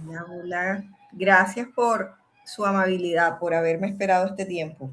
Hola, hola. Gracias por su amabilidad, por haberme esperado este tiempo.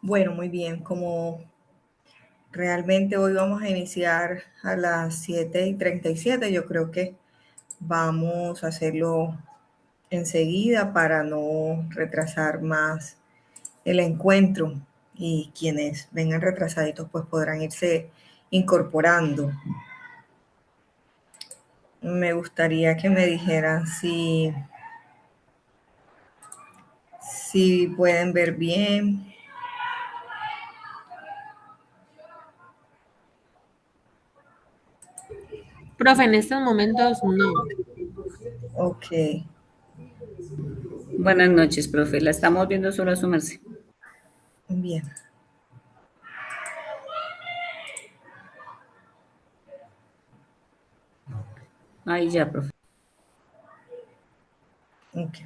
Bueno, muy bien. Como realmente hoy vamos a iniciar a las 7:37, yo creo que vamos a hacerlo enseguida para no retrasar más el encuentro y quienes vengan retrasaditos pues podrán irse incorporando. Me gustaría que me dijeran si pueden ver bien. Profe, en estos momentos no. Ok, Buenas noches, profe. La estamos viendo solo a su merced. bien. Ahí ya, profe. Ok.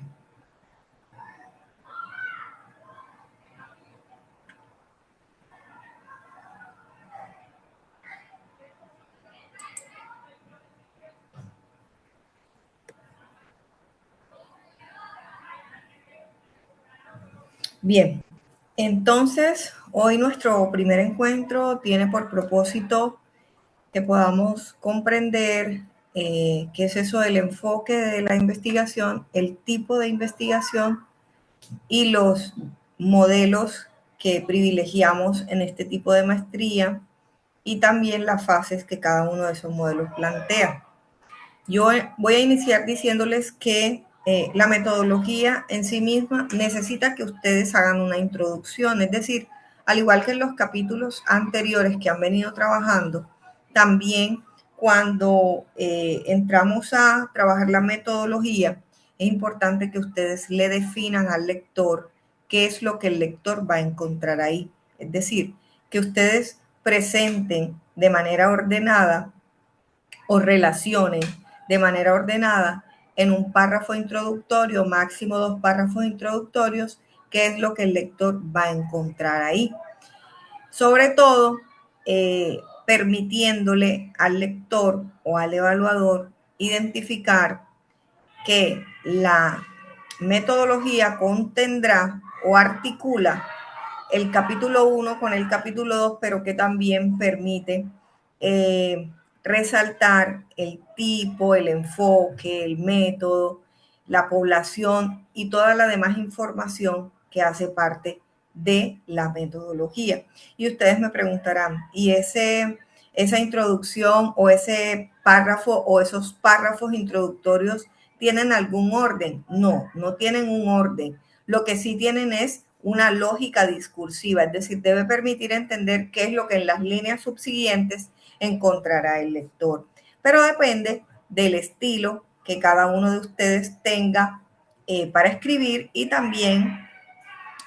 Bien, entonces hoy nuestro primer encuentro tiene por propósito que podamos comprender qué es eso del enfoque de la investigación, el tipo de investigación y los modelos que privilegiamos en este tipo de maestría y también las fases que cada uno de esos modelos plantea. Yo voy a iniciar diciéndoles que la metodología en sí misma necesita que ustedes hagan una introducción, es decir, al igual que en los capítulos anteriores que han venido trabajando, también cuando entramos a trabajar la metodología, es importante que ustedes le definan al lector qué es lo que el lector va a encontrar ahí. Es decir, que ustedes presenten de manera ordenada o relacionen de manera ordenada en un párrafo introductorio, máximo 2 párrafos introductorios, qué es lo que el lector va a encontrar ahí. Sobre todo, permitiéndole al lector o al evaluador identificar que la metodología contendrá o articula el capítulo 1 con el capítulo 2, pero que también permite resaltar el tipo, el enfoque, el método, la población y toda la demás información que hace parte de la metodología. Y ustedes me preguntarán, ¿y esa introducción o ese párrafo o esos párrafos introductorios tienen algún orden? No, no tienen un orden. Lo que sí tienen es una lógica discursiva, es decir, debe permitir entender qué es lo que en las líneas subsiguientes encontrará el lector. Pero depende del estilo que cada uno de ustedes tenga para escribir y también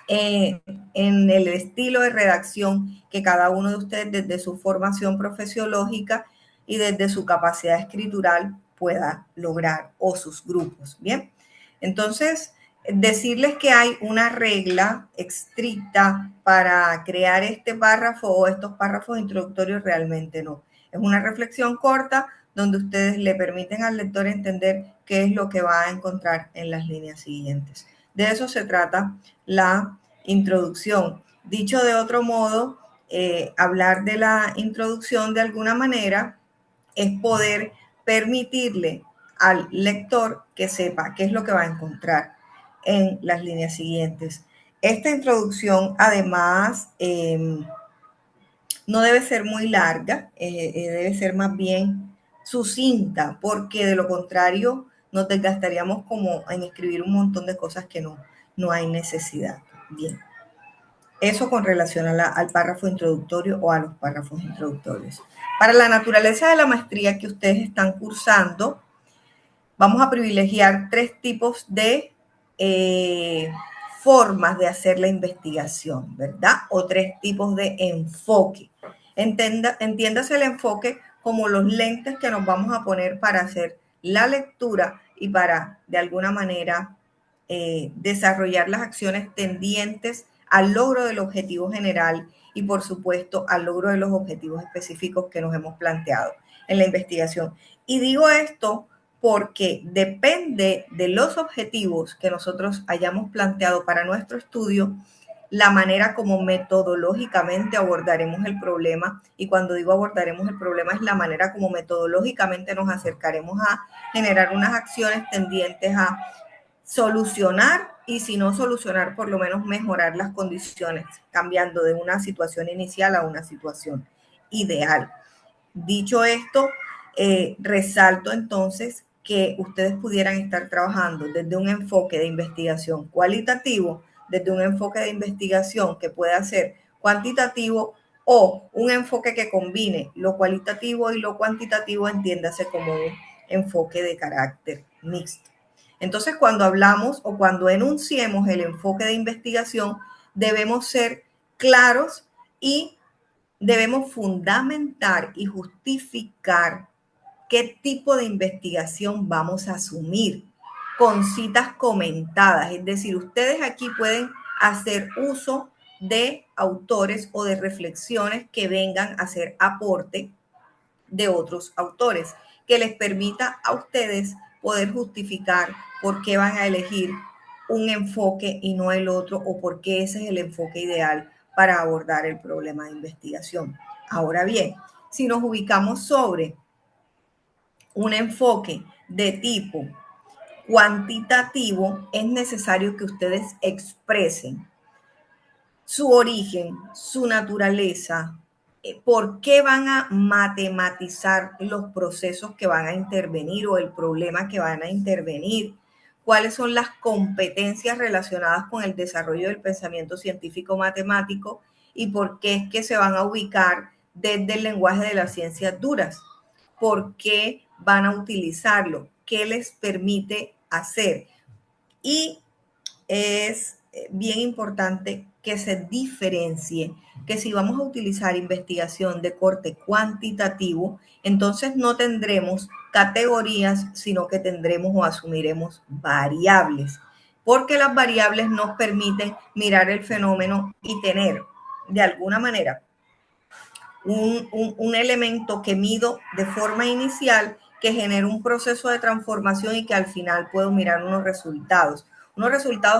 en el estilo de redacción que cada uno de ustedes desde su formación profesiológica y desde su capacidad escritural pueda lograr o sus grupos. Bien, entonces decirles que hay una regla estricta para crear este párrafo o estos párrafos introductorios realmente no. Es una reflexión corta donde ustedes le permiten al lector entender qué es lo que va a encontrar en las líneas siguientes. De eso se trata la introducción. Dicho de otro modo, hablar de la introducción de alguna manera es poder permitirle al lector que sepa qué es lo que va a encontrar en las líneas siguientes. Esta introducción, además, no debe ser muy larga, debe ser más bien sucinta, porque de lo contrario nos desgastaríamos como en escribir un montón de cosas que no hay necesidad. Bien. Eso con relación al párrafo introductorio o a los párrafos introductorios. Para la naturaleza de la maestría que ustedes están cursando, vamos a privilegiar 3 tipos de formas de hacer la investigación, ¿verdad? O 3 tipos de enfoque. Entiéndase el enfoque como los lentes que nos vamos a poner para hacer la lectura y para, de alguna manera, desarrollar las acciones tendientes al logro del objetivo general y, por supuesto, al logro de los objetivos específicos que nos hemos planteado en la investigación. Y digo esto porque depende de los objetivos que nosotros hayamos planteado para nuestro estudio, la manera como metodológicamente abordaremos el problema. Y cuando digo abordaremos el problema, es la manera como metodológicamente nos acercaremos a generar unas acciones tendientes a solucionar y si no solucionar, por lo menos mejorar las condiciones, cambiando de una situación inicial a una situación ideal. Dicho esto, resalto entonces que ustedes pudieran estar trabajando desde un enfoque de investigación cualitativo, desde un enfoque de investigación que pueda ser cuantitativo o un enfoque que combine lo cualitativo y lo cuantitativo, entiéndase como un enfoque de carácter mixto. Entonces, cuando hablamos o cuando enunciemos el enfoque de investigación, debemos ser claros y debemos fundamentar y justificar qué tipo de investigación vamos a asumir con citas comentadas. Es decir, ustedes aquí pueden hacer uso de autores o de reflexiones que vengan a hacer aporte de otros autores, que les permita a ustedes poder justificar por qué van a elegir un enfoque y no el otro, o por qué ese es el enfoque ideal para abordar el problema de investigación. Ahora bien, si nos ubicamos sobre un enfoque de tipo cuantitativo, es necesario que ustedes expresen su origen, su naturaleza, por qué van a matematizar los procesos que van a intervenir o el problema que van a intervenir, cuáles son las competencias relacionadas con el desarrollo del pensamiento científico matemático y por qué es que se van a ubicar desde el lenguaje de las ciencias duras, por qué van a utilizarlo, qué les permite hacer. Y es bien importante que se diferencie que si vamos a utilizar investigación de corte cuantitativo, entonces no tendremos categorías, sino que tendremos o asumiremos variables, porque las variables nos permiten mirar el fenómeno y tener de alguna manera un elemento que mido de forma inicial que genera un proceso de transformación y que al final puedo mirar unos resultados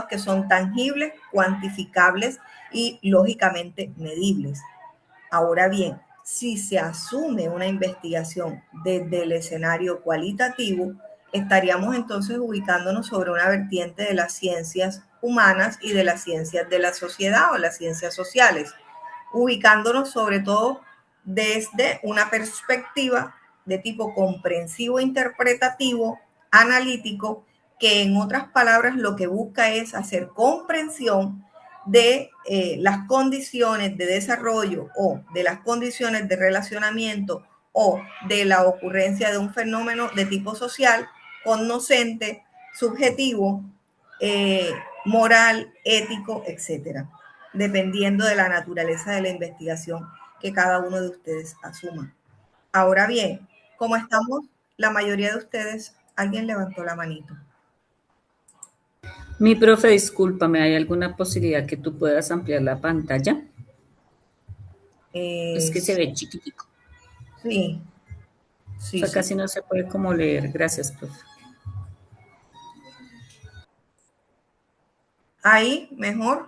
que son tangibles, cuantificables y lógicamente medibles. Ahora bien, si se asume una investigación desde el escenario cualitativo, estaríamos entonces ubicándonos sobre una vertiente de las ciencias humanas y de las ciencias de la sociedad o las ciencias sociales, ubicándonos sobre todo desde una perspectiva de tipo comprensivo, interpretativo, analítico, que en otras palabras lo que busca es hacer comprensión de las condiciones de desarrollo o de las condiciones de relacionamiento o de la ocurrencia de un fenómeno de tipo social, cognoscente, subjetivo, moral, ético, etcétera, dependiendo de la naturaleza de la investigación que cada uno de ustedes asuma. Ahora bien, como estamos, la mayoría de ustedes, alguien levantó la manito. Mi profe, discúlpame, ¿hay alguna posibilidad que tú puedas ampliar la pantalla? Es que se Sí, ve chiquitico. sí, O sí, sea, sí. casi no se puede como leer. Gracias, profe. Ahí, mejor.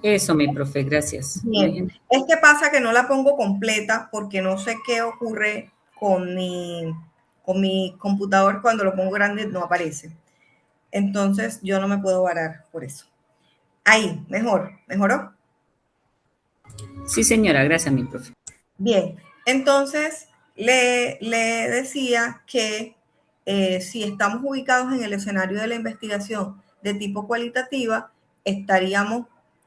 Eso, mi profe, gracias. Bien. Es que pasa que no la pongo completa porque no sé qué ocurre con mi computador cuando lo pongo grande, no aparece. Entonces yo no me puedo varar por eso. Ahí, mejor, mejoró. Sí, señora, gracias, mi profe. Bien, entonces le decía que si estamos ubicados en el escenario de la investigación de tipo cualitativa, estaríamos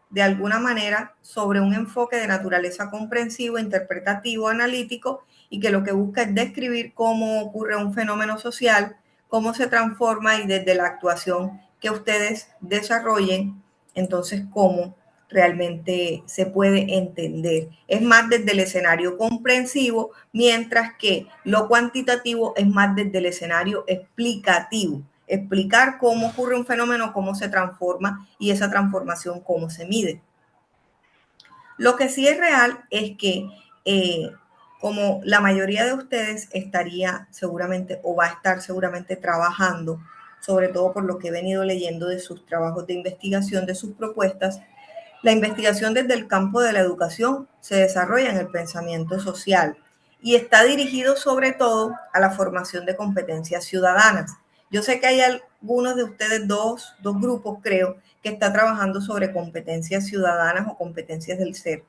de alguna manera sobre un enfoque de naturaleza comprensivo, interpretativo, analítico, y que lo que busca es describir cómo ocurre un fenómeno social, cómo se transforma y desde la actuación que ustedes desarrollen, entonces cómo realmente se puede entender. Es más desde el escenario comprensivo, mientras que lo cuantitativo es más desde el escenario explicativo. Explicar cómo ocurre un fenómeno, cómo se transforma y esa transformación cómo se mide. Lo que sí es real es que como la mayoría de ustedes estaría seguramente o va a estar seguramente trabajando, sobre todo por lo que he venido leyendo de sus trabajos de investigación, de sus propuestas, la investigación desde el campo de la educación se desarrolla en el pensamiento social y está dirigido sobre todo a la formación de competencias ciudadanas. Yo sé que hay algunos de ustedes, dos grupos creo, que está trabajando sobre competencias ciudadanas o competencias del ser,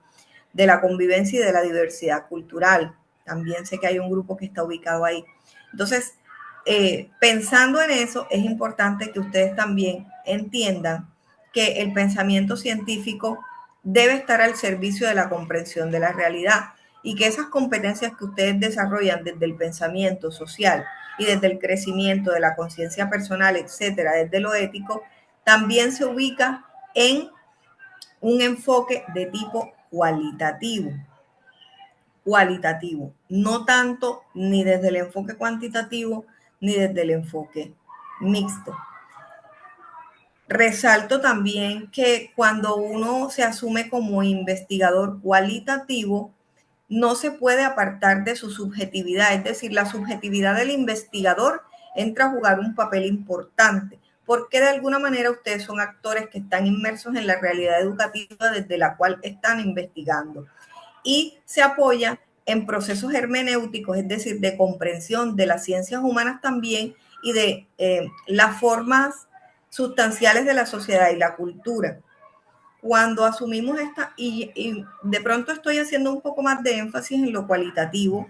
de la convivencia y de la diversidad cultural. También sé que hay un grupo que está ubicado ahí. Entonces, pensando en eso, es importante que ustedes también entiendan que el pensamiento científico debe estar al servicio de la comprensión de la realidad y que esas competencias que ustedes desarrollan desde el pensamiento social y desde el crecimiento de la conciencia personal, etcétera, desde lo ético, también se ubica en un enfoque de tipo cualitativo. Cualitativo, no tanto ni desde el enfoque cuantitativo ni desde el enfoque mixto. Resalto también que cuando uno se asume como investigador cualitativo, no se puede apartar de su subjetividad, es decir, la subjetividad del investigador entra a jugar un papel importante, porque de alguna manera ustedes son actores que están inmersos en la realidad educativa desde la cual están investigando y se apoya en procesos hermenéuticos, es decir, de comprensión de las ciencias humanas también y de las formas sustanciales de la sociedad y la cultura. Cuando asumimos esta, y de pronto estoy haciendo un poco más de énfasis en lo cualitativo,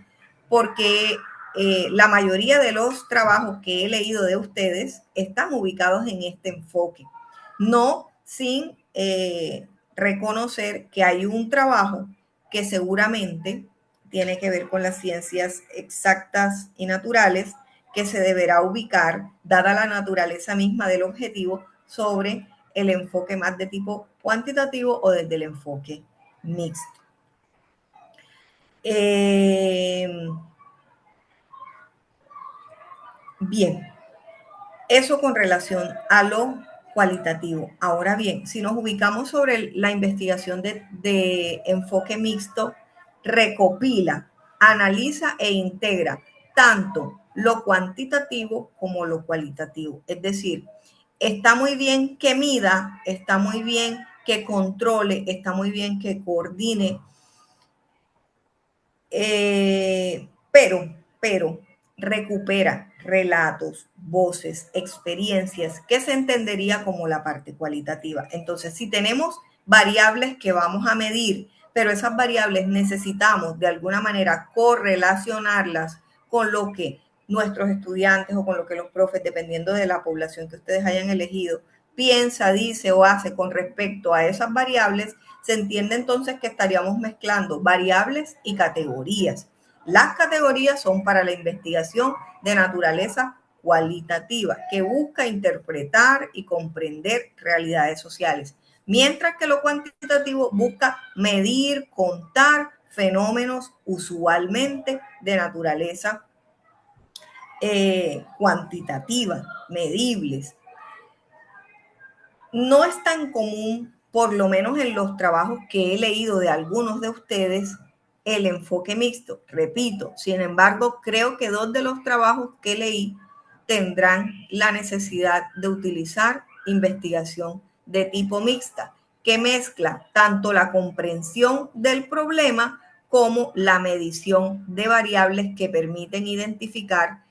porque la mayoría de los trabajos que he leído de ustedes están ubicados en este enfoque, no sin reconocer que hay un trabajo que seguramente tiene que ver con las ciencias exactas y naturales, que se deberá ubicar, dada la naturaleza misma del objetivo, sobre el enfoque más de tipo cuantitativo o desde el enfoque mixto. Bien, eso con relación a lo cualitativo. Ahora bien, si nos ubicamos sobre la investigación de enfoque mixto, recopila, analiza e integra tanto lo cuantitativo como lo cualitativo. Es decir, está muy bien que mida, está muy bien que controle, está muy bien que coordine, pero recupera relatos, voces, experiencias que se entendería como la parte cualitativa. Entonces, si tenemos variables que vamos a medir, pero esas variables necesitamos de alguna manera correlacionarlas con lo que nuestros estudiantes o con lo que los profes, dependiendo de la población que ustedes hayan elegido, piensa, dice o hace con respecto a esas variables, se entiende entonces que estaríamos mezclando variables y categorías. Las categorías son para la investigación de naturaleza cualitativa, que busca interpretar y comprender realidades sociales, mientras que lo cuantitativo busca medir, contar fenómenos usualmente de naturaleza cuantitativa, medibles. No es tan común, por lo menos en los trabajos que he leído de algunos de ustedes, el enfoque mixto. Repito, sin embargo, creo que 2 de los trabajos que leí tendrán la necesidad de utilizar investigación de tipo mixta, que mezcla tanto la comprensión del problema como la medición de variables que permiten identificar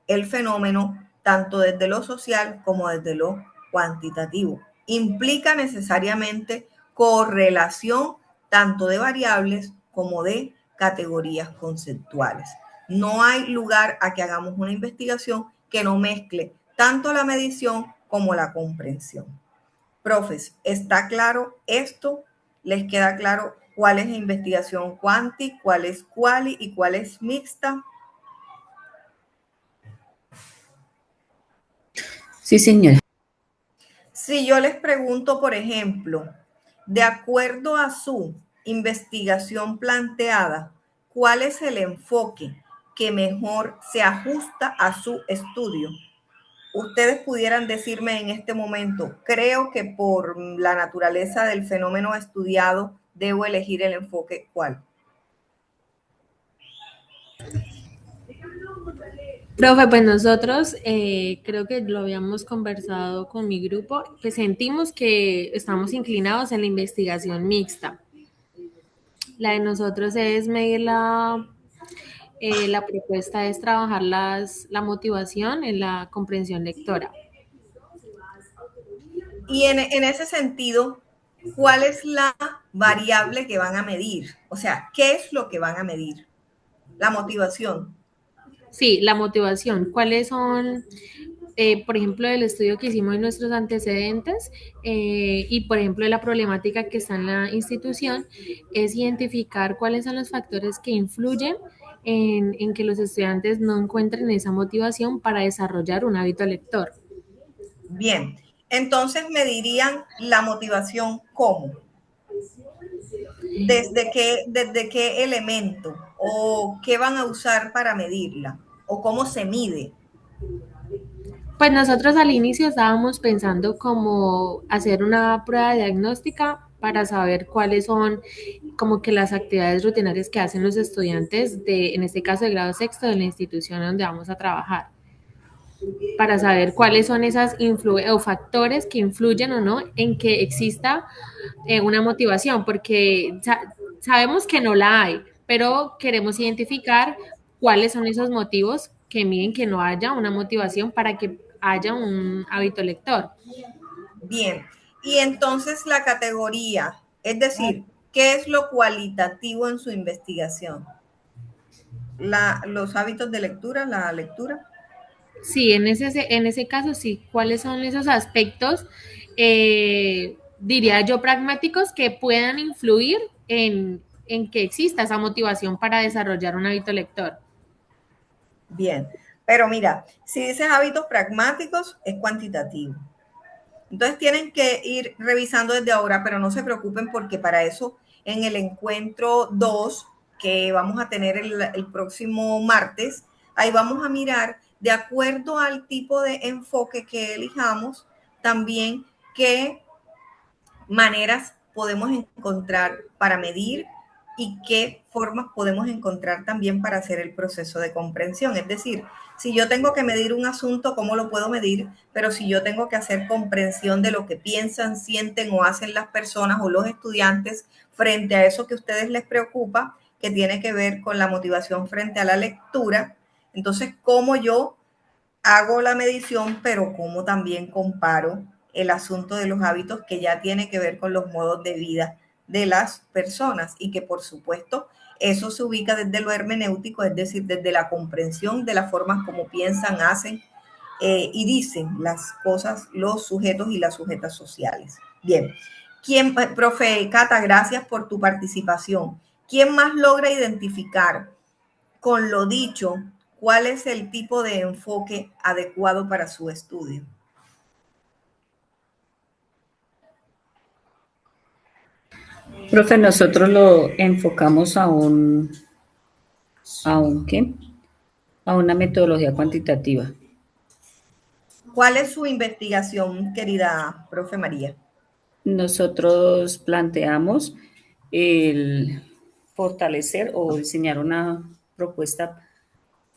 el fenómeno tanto desde lo social como desde lo cuantitativo. Implica necesariamente correlación tanto de variables como de categorías conceptuales. No hay lugar a que hagamos una investigación que no mezcle tanto la medición como la comprensión. Profes, ¿está claro esto? ¿Les queda claro cuál es investigación cuanti, cuál es quali y cuál es mixta? Sí, señora. Si yo les pregunto, por ejemplo, de acuerdo a su investigación planteada, ¿cuál es el enfoque que mejor se ajusta a su estudio? Ustedes pudieran decirme en este momento, creo que por la naturaleza del fenómeno estudiado debo elegir el enfoque cuál. Profe, pues nosotros creo que lo habíamos conversado con mi grupo, pues sentimos que estamos inclinados en la investigación mixta. La de nosotros es medir la propuesta es trabajar la motivación en la comprensión lectora. Y en ese sentido, ¿cuál es la variable que van a medir? O sea, ¿qué es lo que van a medir? La motivación. Sí, la motivación. ¿Cuáles son, por ejemplo, el estudio que hicimos en nuestros antecedentes y, por ejemplo, la problemática que está en la institución es identificar cuáles son los factores que influyen en que los estudiantes no encuentren esa motivación para desarrollar un hábito lector? Bien, entonces medirían la motivación cómo, desde qué elemento o qué van a usar para medirla o cómo se mide. Pues nosotros al inicio estábamos pensando cómo hacer una prueba diagnóstica para saber cuáles son como que las actividades rutinarias que hacen los estudiantes de, en este caso de grado sexto, de la institución donde vamos a trabajar, para saber cuáles son esas o factores que influyen o no en que exista una motivación, porque sabemos que no la hay, pero queremos identificar cuáles son esos motivos que miden que no haya una motivación para que haya un hábito lector. Bien, y entonces la categoría, es decir, ¿qué es lo cualitativo en su investigación? Los hábitos de lectura, la lectura. Sí, en ese caso sí. ¿Cuáles son esos aspectos, diría yo, pragmáticos que puedan influir en que exista esa motivación para desarrollar un hábito lector? Bien, pero mira, si dices hábitos pragmáticos, es cuantitativo. Entonces tienen que ir revisando desde ahora, pero no se preocupen porque para eso en el encuentro 2 que vamos a tener el próximo martes, ahí vamos a mirar de acuerdo al tipo de enfoque que elijamos, también qué maneras podemos encontrar para medir y qué formas podemos encontrar también para hacer el proceso de comprensión. Es decir, si yo tengo que medir un asunto, ¿cómo lo puedo medir? Pero si yo tengo que hacer comprensión de lo que piensan, sienten o hacen las personas o los estudiantes frente a eso que a ustedes les preocupa, que tiene que ver con la motivación frente a la lectura, entonces, ¿cómo yo hago la medición, pero cómo también comparo el asunto de los hábitos que ya tiene que ver con los modos de vida de las personas y que por supuesto eso se ubica desde lo hermenéutico, es decir, desde la comprensión de las formas como piensan, hacen y dicen las cosas los sujetos y las sujetas sociales. Bien, ¿quién, profe Cata, gracias por tu participación? ¿Quién más logra identificar con lo dicho cuál es el tipo de enfoque adecuado para su estudio? Profe, nosotros lo enfocamos ¿qué? A una metodología cuantitativa. ¿Cuál es su investigación, querida profe María? Nosotros planteamos el fortalecer o diseñar una propuesta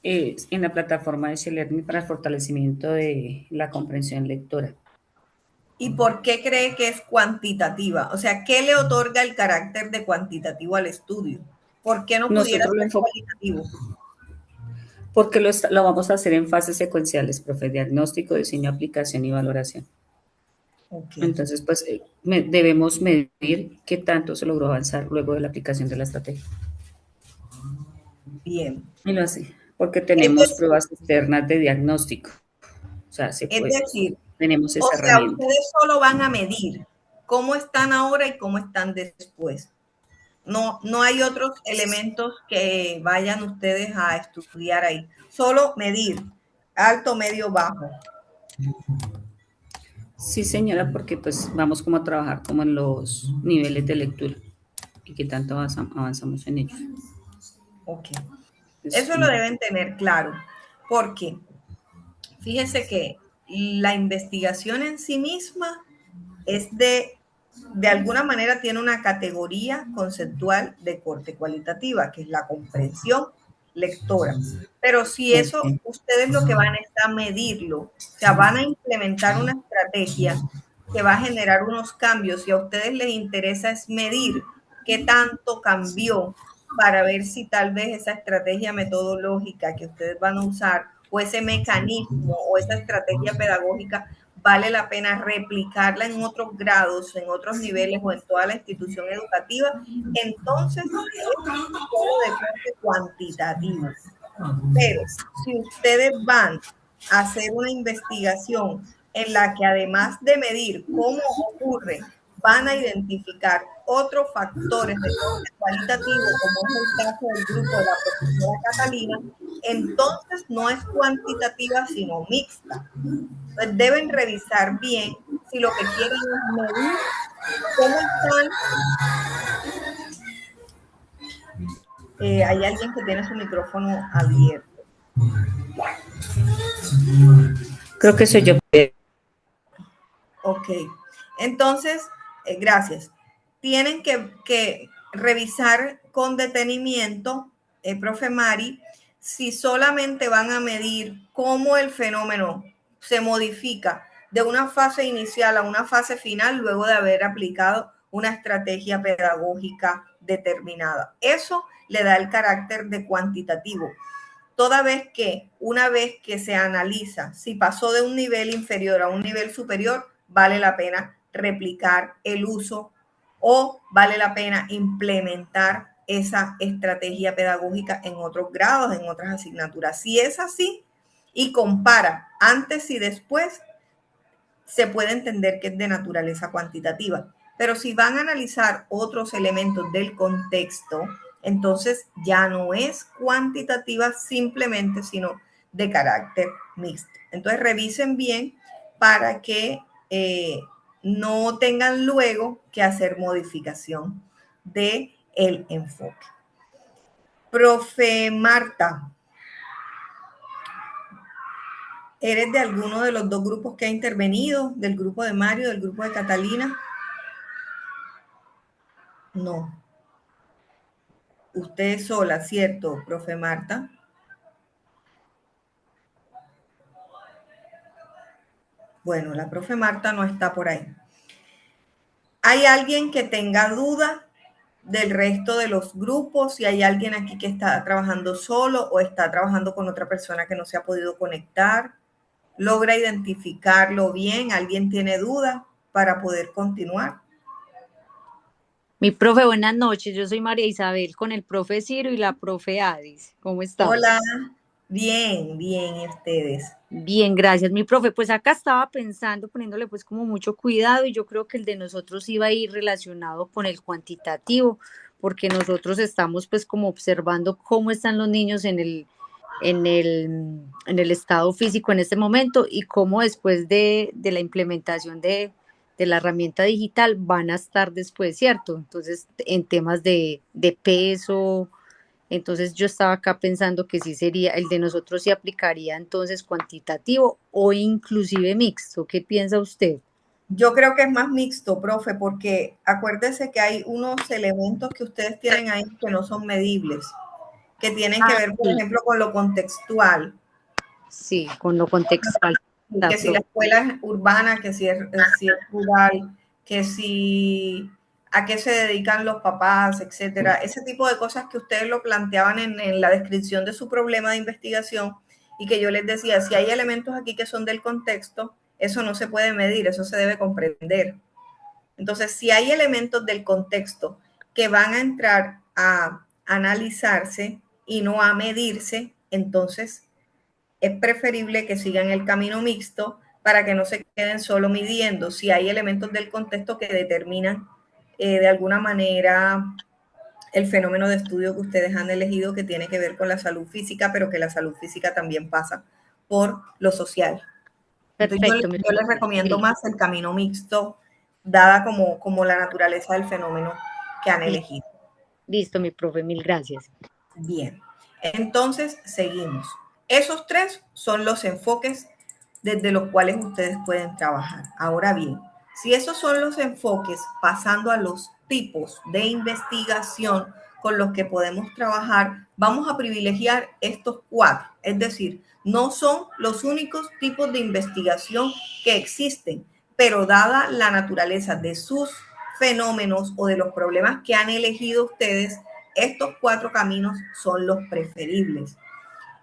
en la plataforma de She-Learning para el fortalecimiento de la comprensión lectora. ¿Y por qué cree que es cuantitativa? O sea, ¿qué le otorga el carácter de cuantitativo al estudio? ¿Por qué no pudiera Nosotros lo ser enfocamos cualitativo? porque lo vamos a hacer en fases secuenciales, profe, diagnóstico, diseño, aplicación y valoración. Ok, Entonces, pues debemos medir qué tanto se logró avanzar luego de la aplicación de la estrategia. bien. Y lo así, porque Es tenemos decir, pruebas externas de diagnóstico. O sea, es decir, tenemos o esa sea, herramienta. ustedes solo van a medir cómo están ahora y cómo están después. No, no hay otros elementos que vayan ustedes a estudiar ahí. Solo medir alto, medio, bajo. Sí, señora, porque pues vamos como a trabajar como en los niveles de lectura y qué tanto avanzamos en ellos. Ok. Es Eso lo deben tener claro, porque fíjese que la investigación en sí misma es de alguna manera tiene una categoría conceptual de corte cualitativa, que es la comprensión lectora. Pero si eso okay. ustedes lo que van es a medirlo, o sea, van a implementar una estrategia que va a generar unos cambios y a ustedes les interesa es medir qué tanto cambió para ver si tal vez esa estrategia metodológica que ustedes van a usar o ese mecanismo o esa estrategia pedagógica vale la pena replicarla en otros grados, en otros niveles o en toda la institución educativa, entonces es solo de corte cuantitativo. Pero si ustedes van a hacer una investigación en la que además de medir cómo ocurre, van a identificar otros factores de corte cualitativo, como es el caso del grupo de la profesora Catalina, entonces no es cuantitativa, sino mixta. Entonces deben revisar bien si lo que quieren es medir cómo están. Hay alguien que tiene su micrófono abierto. Creo que soy yo. Ok. Entonces, gracias. Tienen que revisar con detenimiento, profe Mari, si solamente van a medir cómo el fenómeno se modifica de una fase inicial a una fase final luego de haber aplicado una estrategia pedagógica determinada. Eso le da el carácter de cuantitativo. Toda vez que, una vez que se analiza si pasó de un nivel inferior a un nivel superior, vale la pena replicar el uso o vale la pena implementar esa estrategia pedagógica en otros grados, en otras asignaturas. Si es así y compara antes y después, se puede entender que es de naturaleza cuantitativa. Pero si van a analizar otros elementos del contexto, entonces ya no es cuantitativa simplemente, sino de carácter mixto. Entonces revisen bien para que no tengan luego que hacer modificación de el enfoque. Profe Marta, ¿eres de alguno de los dos grupos que ha intervenido? ¿Del grupo de Mario, del grupo de Catalina? No. Usted es sola, ¿cierto, profe Marta? Bueno, la profe Marta no está por ahí. ¿Hay alguien que tenga duda del resto de los grupos? Si hay alguien aquí que está trabajando solo o está trabajando con otra persona que no se ha podido conectar, logra identificarlo bien. ¿Alguien tiene duda para poder continuar? Mi profe, buenas noches. Yo soy María Isabel con el profe Ciro y la profe Adis. ¿Cómo Hola, estamos? bien, bien, ¿y ustedes? Bien, gracias. Mi profe, pues acá estaba pensando, poniéndole pues como mucho cuidado y yo creo que el de nosotros iba a ir relacionado con el cuantitativo, porque nosotros estamos pues como observando cómo están los niños en el estado físico en este momento y cómo después de la implementación de la herramienta digital van a estar después, ¿cierto? Entonces, en temas de peso, Entonces yo estaba acá pensando que sí sería, el de nosotros sí aplicaría entonces cuantitativo o inclusive mixto. ¿Qué piensa usted? Yo creo que es más mixto, profe, porque acuérdese que hay unos elementos que ustedes tienen ahí que no son medibles, que tienen que ver, por Sí, ejemplo, con lo contextual. sí, con lo contextual. Que si la escuela es urbana, que si es rural, que si a qué se dedican los papás, etcétera. Ese tipo de cosas que ustedes lo planteaban en la descripción de su problema de investigación y que yo les decía, si hay elementos aquí que son del contexto, eso no se puede medir, eso se debe comprender. Entonces, si hay elementos del contexto que van a entrar a analizarse y no a medirse, entonces es preferible que sigan el camino mixto para que no se queden solo midiendo si hay elementos del contexto que determinan de alguna manera el fenómeno de estudio que ustedes han elegido que tiene que ver con la salud física, pero que la salud física también pasa por lo social. Entonces Perfecto, yo les recomiendo listo, más el camino mixto, dada como la naturaleza del fenómeno que han elegido. listo, mi profe, mil gracias. Bien, entonces seguimos. Esos tres son los enfoques desde los cuales ustedes pueden trabajar. Ahora bien, si esos son los enfoques, pasando a los tipos de investigación con los que podemos trabajar, vamos a privilegiar estos cuatro. Es decir, no son los únicos tipos de investigación que existen, pero dada la naturaleza de sus fenómenos o de los problemas que han elegido ustedes, estos cuatro caminos son los preferibles.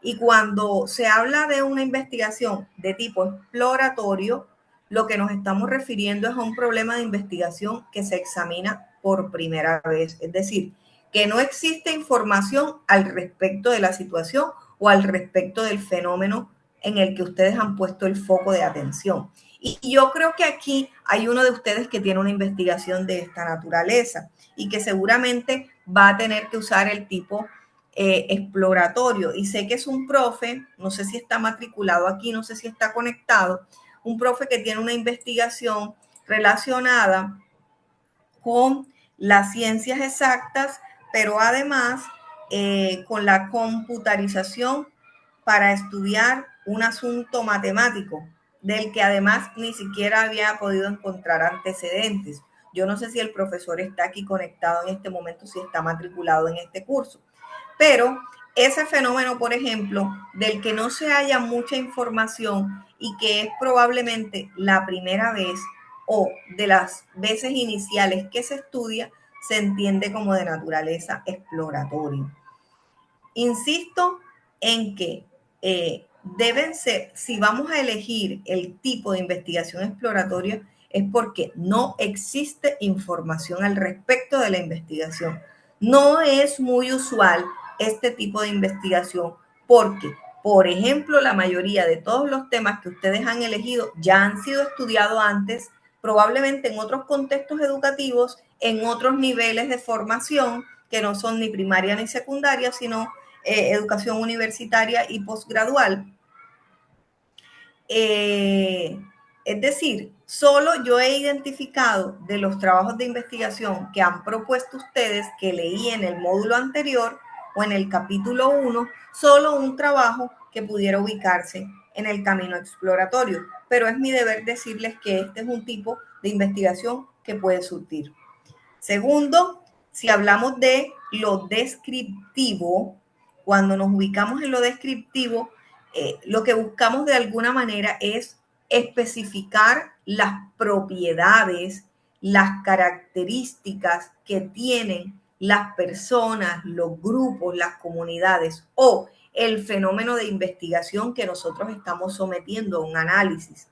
Y cuando se habla de una investigación de tipo exploratorio, lo que nos estamos refiriendo es a un problema de investigación que se examina por primera vez. Es decir, que no existe información al respecto de la situación o al respecto del fenómeno en el que ustedes han puesto el foco de atención. Y yo creo que aquí hay uno de ustedes que tiene una investigación de esta naturaleza y que seguramente va a tener que usar el tipo exploratorio. Y sé que es un profe, no sé si está matriculado aquí, no sé si está conectado, un profe que tiene una investigación relacionada con las ciencias exactas, pero además con la computarización para estudiar un asunto matemático del que además ni siquiera había podido encontrar antecedentes. Yo no sé si el profesor está aquí conectado en este momento, si está matriculado en este curso, pero ese fenómeno, por ejemplo, del que no se haya mucha información y que es probablemente la primera vez o de las veces iniciales que se estudia, se entiende como de naturaleza exploratoria. Insisto en que deben ser, si vamos a elegir el tipo de investigación exploratoria, es porque no existe información al respecto de la investigación. No es muy usual este tipo de investigación porque, por ejemplo, la mayoría de todos los temas que ustedes han elegido ya han sido estudiados antes, probablemente en otros contextos educativos, en otros niveles de formación que no son ni primaria ni secundaria, sino educación universitaria y posgradual. Es decir, solo yo he identificado de los trabajos de investigación que han propuesto ustedes, que leí en el módulo anterior o en el capítulo 1, solo un trabajo que pudiera ubicarse en el camino exploratorio. Pero es mi deber decirles que este es un tipo de investigación que puede surtir. Segundo, si hablamos de lo descriptivo, cuando nos ubicamos en lo descriptivo, lo que buscamos de alguna manera es especificar las propiedades, las características que tienen las personas, los grupos, las comunidades o el fenómeno de investigación que nosotros estamos sometiendo a un análisis.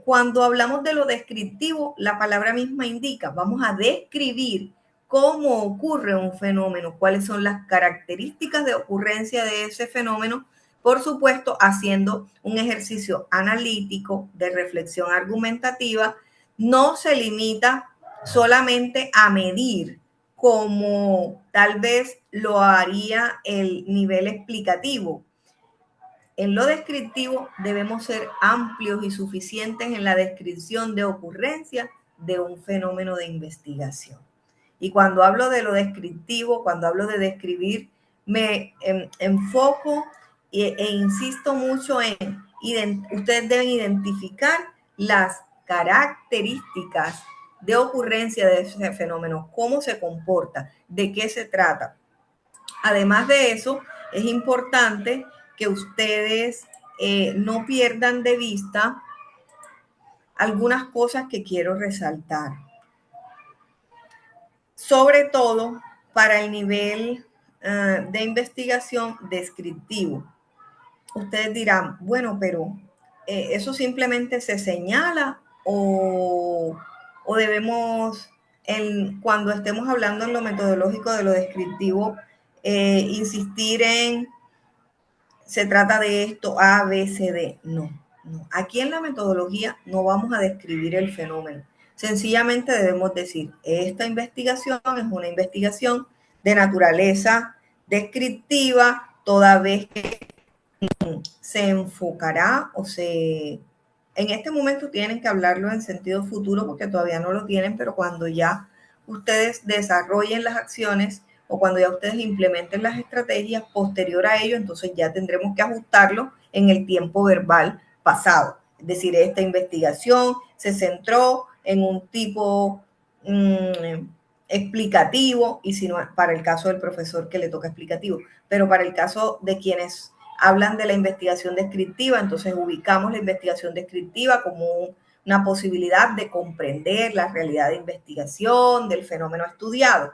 Cuando hablamos de lo descriptivo, la palabra misma indica, vamos a describir cómo ocurre un fenómeno, cuáles son las características de ocurrencia de ese fenómeno, por supuesto, haciendo un ejercicio analítico de reflexión argumentativa. No se limita solamente a medir como tal vez lo haría el nivel explicativo. En lo descriptivo debemos ser amplios y suficientes en la descripción de ocurrencia de un fenómeno de investigación. Y cuando hablo de lo descriptivo, cuando hablo de describir, me enfoco e insisto mucho en, ustedes deben identificar las características de ocurrencia de ese fenómeno, cómo se comporta, de qué se trata. Además de eso, es importante que ustedes no pierdan de vista algunas cosas que quiero resaltar. Sobre todo para el nivel de investigación descriptivo. Ustedes dirán, bueno, pero eso simplemente se señala o debemos, cuando estemos hablando en lo metodológico de lo descriptivo, insistir en se trata de esto, A, B, C, D. No. Aquí en la metodología no vamos a describir el fenómeno. Sencillamente debemos decir, esta investigación es una investigación de naturaleza descriptiva, toda vez que se enfocará en este momento tienen que hablarlo en sentido futuro porque todavía no lo tienen, pero cuando ya ustedes desarrollen las acciones o cuando ya ustedes implementen las estrategias posterior a ello, entonces ya tendremos que ajustarlo en el tiempo verbal pasado. Es decir, esta investigación se centró en un tipo explicativo, y si no, para el caso del profesor que le toca explicativo, pero para el caso de quienes hablan de la investigación descriptiva, entonces ubicamos la investigación descriptiva como una posibilidad de comprender la realidad de investigación, del fenómeno estudiado.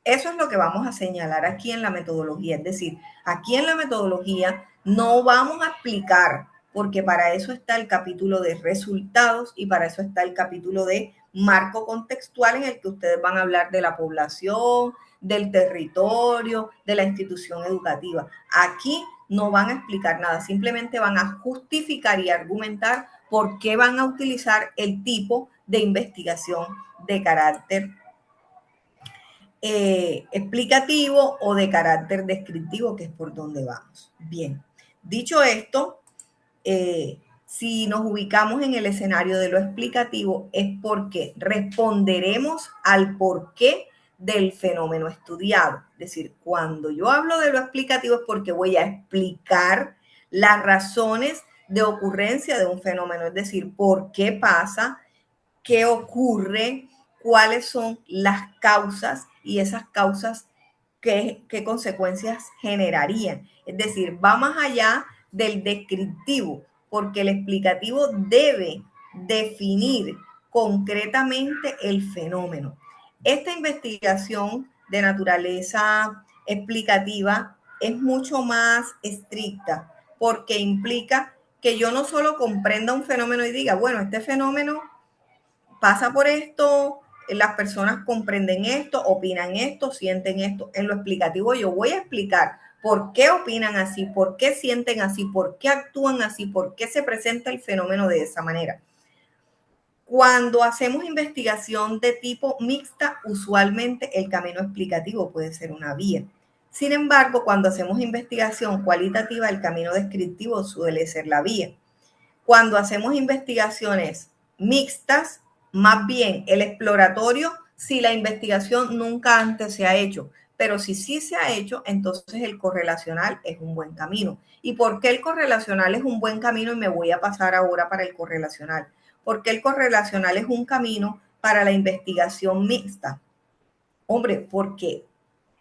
Eso es lo que vamos a señalar aquí en la metodología, es decir, aquí en la metodología no vamos a explicar, porque para eso está el capítulo de resultados y para eso está el capítulo de marco contextual en el que ustedes van a hablar de la población, del territorio, de la institución educativa. Aquí no van a explicar nada, simplemente van a justificar y argumentar por qué van a utilizar el tipo de investigación de carácter explicativo o de carácter descriptivo, que es por donde vamos. Bien, dicho esto, si nos ubicamos en el escenario de lo explicativo es porque responderemos al porqué del fenómeno estudiado. Es decir, cuando yo hablo de lo explicativo es porque voy a explicar las razones de ocurrencia de un fenómeno, es decir, por qué pasa, qué ocurre, cuáles son las causas y esas causas qué consecuencias generarían. Es decir, va más allá del descriptivo, porque el explicativo debe definir concretamente el fenómeno. Esta investigación de naturaleza explicativa es mucho más estricta porque implica que yo no solo comprenda un fenómeno y diga, bueno, este fenómeno pasa por esto, las personas comprenden esto, opinan esto, sienten esto. En lo explicativo yo voy a explicar por qué opinan así, por qué sienten así, por qué actúan así, por qué se presenta el fenómeno de esa manera. Cuando hacemos investigación de tipo mixta, usualmente el camino explicativo puede ser una vía. Sin embargo, cuando hacemos investigación cualitativa, el camino descriptivo suele ser la vía. Cuando hacemos investigaciones mixtas, más bien el exploratorio, si la investigación nunca antes se ha hecho, pero si sí se ha hecho, entonces el correlacional es un buen camino. ¿Y por qué el correlacional es un buen camino? Y me voy a pasar ahora para el correlacional. ¿Por qué el correlacional es un camino para la investigación mixta? Hombre, porque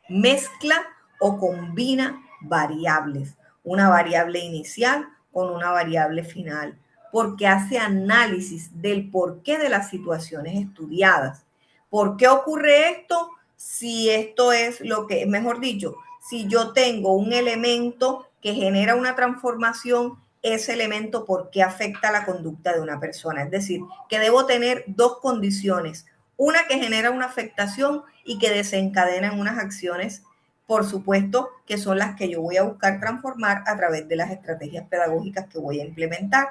mezcla o combina variables, una variable inicial con una variable final, porque hace análisis del porqué de las situaciones estudiadas. ¿Por qué ocurre esto? Si esto es lo que, mejor dicho, si yo tengo un elemento que genera una transformación, ese elemento, ¿por qué afecta la conducta de una persona? Es decir, que debo tener dos condiciones, una que genera una afectación y que desencadena unas acciones, por supuesto, que son las que yo voy a buscar transformar a través de las estrategias pedagógicas que voy a implementar.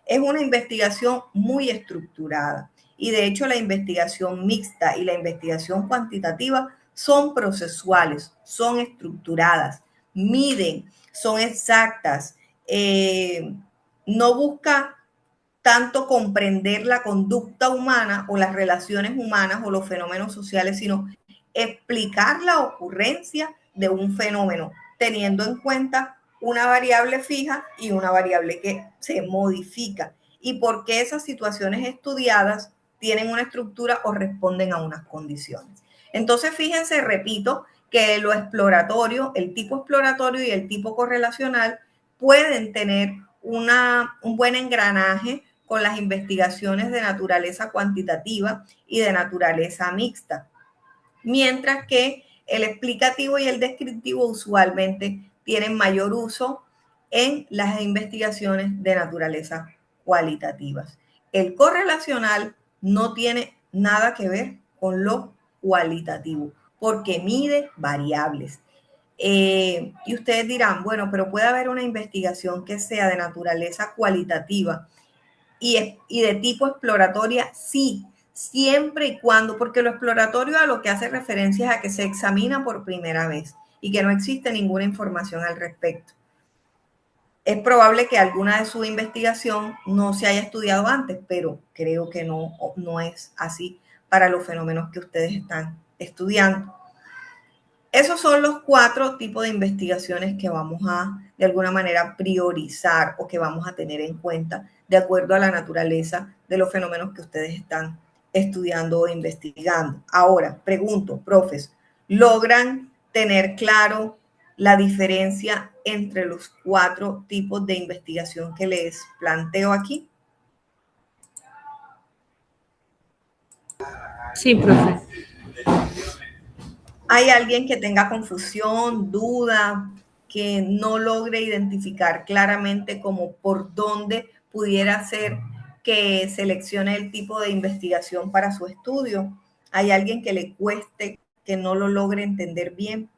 Es una investigación muy estructurada y de hecho la investigación mixta y la investigación cuantitativa son procesuales, son estructuradas, miden, son exactas, no busca tanto comprender la conducta humana o las relaciones humanas o los fenómenos sociales, sino explicar la ocurrencia de un fenómeno, teniendo en cuenta una variable fija y una variable que se modifica, y por qué esas situaciones estudiadas tienen una estructura o responden a unas condiciones. Entonces, fíjense, repito, que lo exploratorio, el tipo exploratorio y el tipo correlacional pueden tener un buen engranaje con las investigaciones de naturaleza cuantitativa y de naturaleza mixta, mientras que el explicativo y el descriptivo usualmente tienen mayor uso en las investigaciones de naturaleza cualitativas. El correlacional no tiene nada que ver con lo cualitativo, porque mide variables. Y ustedes dirán, bueno, pero puede haber una investigación que sea de naturaleza cualitativa y de tipo exploratoria, sí, siempre y cuando, porque lo exploratorio a lo que hace referencia es a que se examina por primera vez y que no existe ninguna información al respecto. Es probable que alguna de su investigación no se haya estudiado antes, pero creo que no es así para los fenómenos que ustedes están estudiando. Esos son los 4 tipos de investigaciones que vamos a, de alguna manera, priorizar o que vamos a tener en cuenta de acuerdo a la naturaleza de los fenómenos que ustedes están estudiando o investigando. Ahora, pregunto, profes, ¿logran tener claro la diferencia entre los 4 tipos de investigación que les planteo aquí? Sí, profe. ¿Hay alguien que tenga confusión, duda, que no logre identificar claramente como por dónde pudiera ser que seleccione el tipo de investigación para su estudio? ¿Hay alguien que le cueste, que no lo logre entender bien?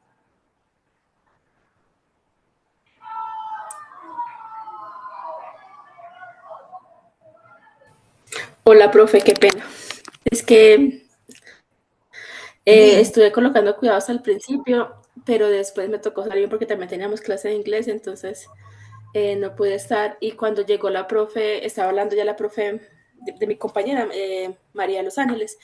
Hola, profe, qué pena. Es que Dime. estuve colocando cuidados al principio, pero después me tocó salir porque también teníamos clase de inglés, entonces no pude estar. Y cuando llegó la profe, estaba hablando ya la profe de mi compañera, María Los Ángeles,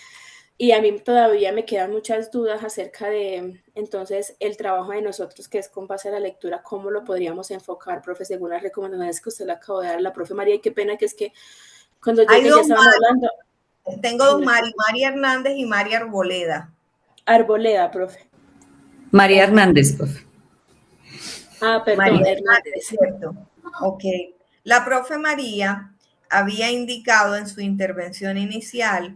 y a mí todavía me quedan muchas dudas acerca de, entonces, el trabajo de nosotros, que es con base a la lectura, cómo lo podríamos enfocar, profe, según las recomendaciones que usted le acabó de dar a la profe María. Y qué pena que es que cuando Hay llegué ya dos estaban hablando. tengo dos Mari, María Hernández y María Arboleda. Arboleda, profe. María Ok. Hernández, profe. Ah, María perdón, Hernández, Hernández. ¿cierto? Ok. La profe María había indicado en su intervención inicial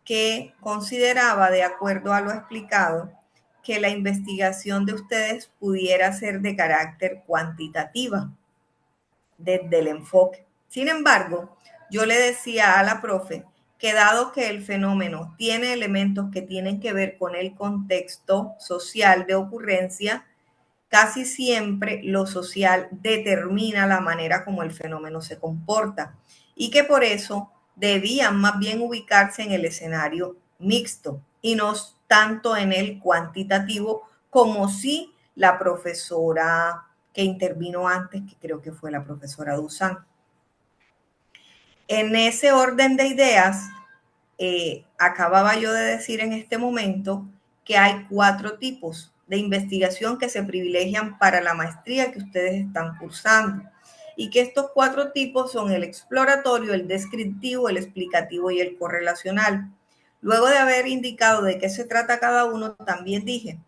que consideraba, de acuerdo a lo explicado, que la investigación de ustedes pudiera ser de carácter cuantitativa desde el enfoque. Sin embargo, yo le decía a la profe que dado que el fenómeno tiene elementos que tienen que ver con el contexto social de ocurrencia, casi siempre lo social determina la manera como el fenómeno se comporta y que por eso debían más bien ubicarse en el escenario mixto y no tanto en el cuantitativo como si la profesora que intervino antes, que creo que fue la profesora Dusan. En ese orden de ideas, acababa yo de decir en este momento que hay 4 tipos de investigación que se privilegian para la maestría que ustedes están cursando y que estos 4 tipos son el exploratorio, el descriptivo, el explicativo y el correlacional. Luego de haber indicado de qué se trata cada uno, también dije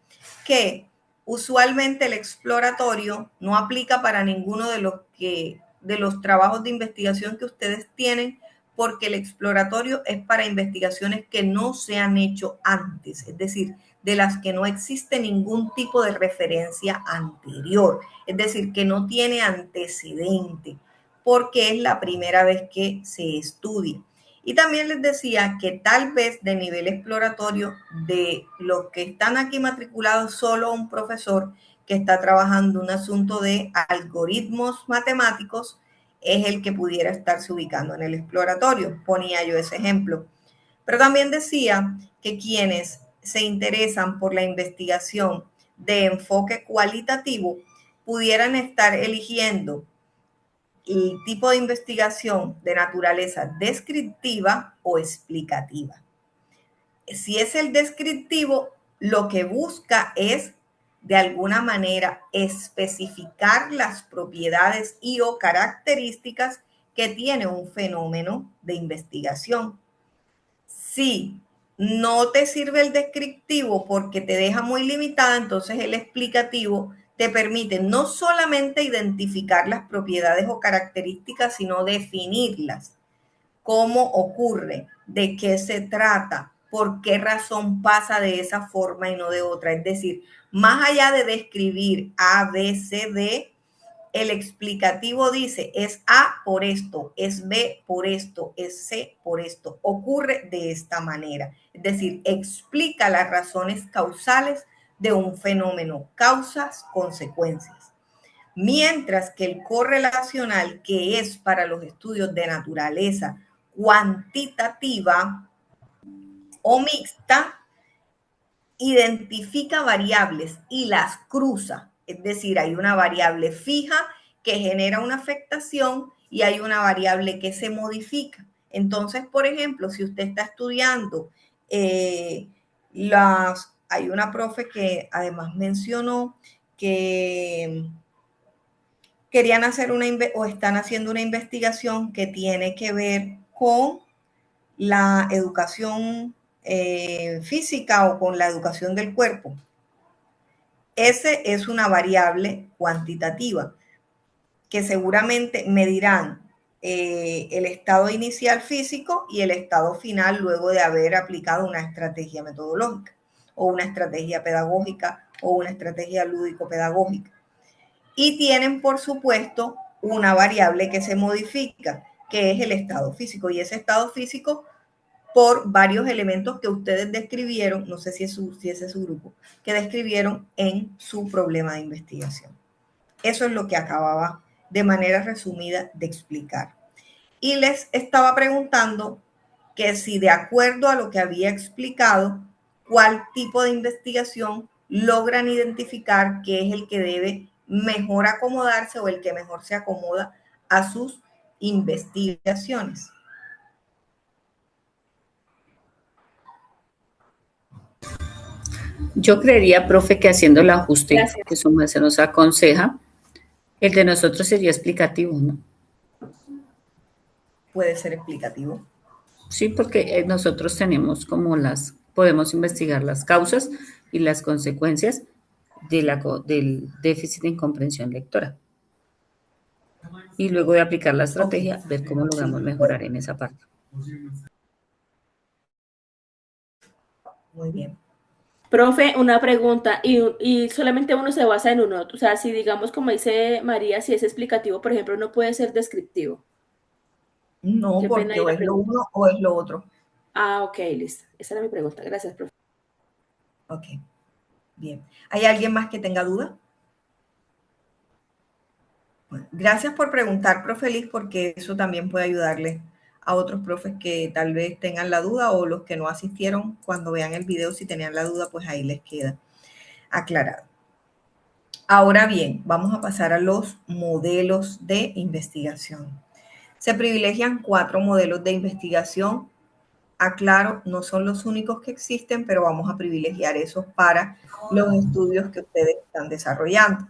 que usualmente el exploratorio no aplica para ninguno de los trabajos de investigación que ustedes tienen, porque el exploratorio es para investigaciones que no se han hecho antes, es decir, de las que no existe ningún tipo de referencia anterior, es decir, que no tiene antecedente, porque es la primera vez que se estudia. Y también les decía que tal vez de nivel exploratorio, de los que están aquí matriculados, solo un profesor que está trabajando un asunto de algoritmos matemáticos es el que pudiera estarse ubicando en el exploratorio. Ponía yo ese ejemplo. Pero también decía que quienes se interesan por la investigación de enfoque cualitativo pudieran estar eligiendo el tipo de investigación de naturaleza descriptiva o explicativa. Si es el descriptivo, lo que busca es de alguna manera especificar las propiedades y o características que tiene un fenómeno de investigación. Si no te sirve el descriptivo porque te deja muy limitada, entonces el explicativo te permite no solamente identificar las propiedades o características, sino definirlas. ¿Cómo ocurre? ¿De qué se trata? ¿Por qué razón pasa de esa forma y no de otra? Es decir, más allá de describir A, B, C, D, el explicativo dice, es A por esto, es B por esto, es C por esto. Ocurre de esta manera. Es decir, explica las razones causales de un fenómeno, causas, consecuencias. Mientras que el correlacional, que es para los estudios de naturaleza cuantitativa o mixta, identifica variables y las cruza. Es decir, hay una variable fija que genera una afectación y hay una variable que se modifica. Entonces, por ejemplo, si usted está estudiando hay una profe que además mencionó que querían hacer o están haciendo una investigación que tiene que ver con la educación física o con la educación del cuerpo. Ese es una variable cuantitativa que seguramente medirán el estado inicial físico y el estado final luego de haber aplicado una estrategia metodológica o una estrategia pedagógica o una estrategia lúdico-pedagógica. Y tienen, por supuesto, una variable que se modifica, que es el estado físico. Y ese estado físico, por varios elementos que ustedes describieron, no sé si ese es su grupo, que describieron en su problema de investigación. Eso es lo que acababa de manera resumida de explicar. Y les estaba preguntando que si de acuerdo a lo que había explicado, cuál tipo de investigación logran identificar que es el que debe mejor acomodarse o el que mejor se acomoda a sus investigaciones. Yo creería, profe, que haciendo el ajuste Gracias. que su merced nos aconseja, el de nosotros sería explicativo, ¿no? Puede ser explicativo. Sí, porque nosotros tenemos como podemos investigar las causas y las consecuencias del déficit en comprensión lectora. Y luego de aplicar la estrategia, ver cómo logramos mejorar en esa parte. Muy bien. Profe, una pregunta, y solamente uno se basa en uno, o sea, si digamos, como dice María, si es explicativo, por ejemplo, no puede ser descriptivo. No, Qué pena porque ahí o la es lo pregunta. uno o es lo otro. Ah, ok, listo. Esa era mi pregunta. Gracias, profe. Ok, bien. ¿Hay alguien más que tenga duda? Bueno, gracias por preguntar, profe Liz, porque eso también puede ayudarle a otros profes que tal vez tengan la duda o los que no asistieron cuando vean el video, si tenían la duda, pues ahí les queda aclarado. Ahora bien, vamos a pasar a los modelos de investigación. Se privilegian 4 modelos de investigación. Aclaro, no son los únicos que existen, pero vamos a privilegiar esos para los estudios que ustedes están desarrollando.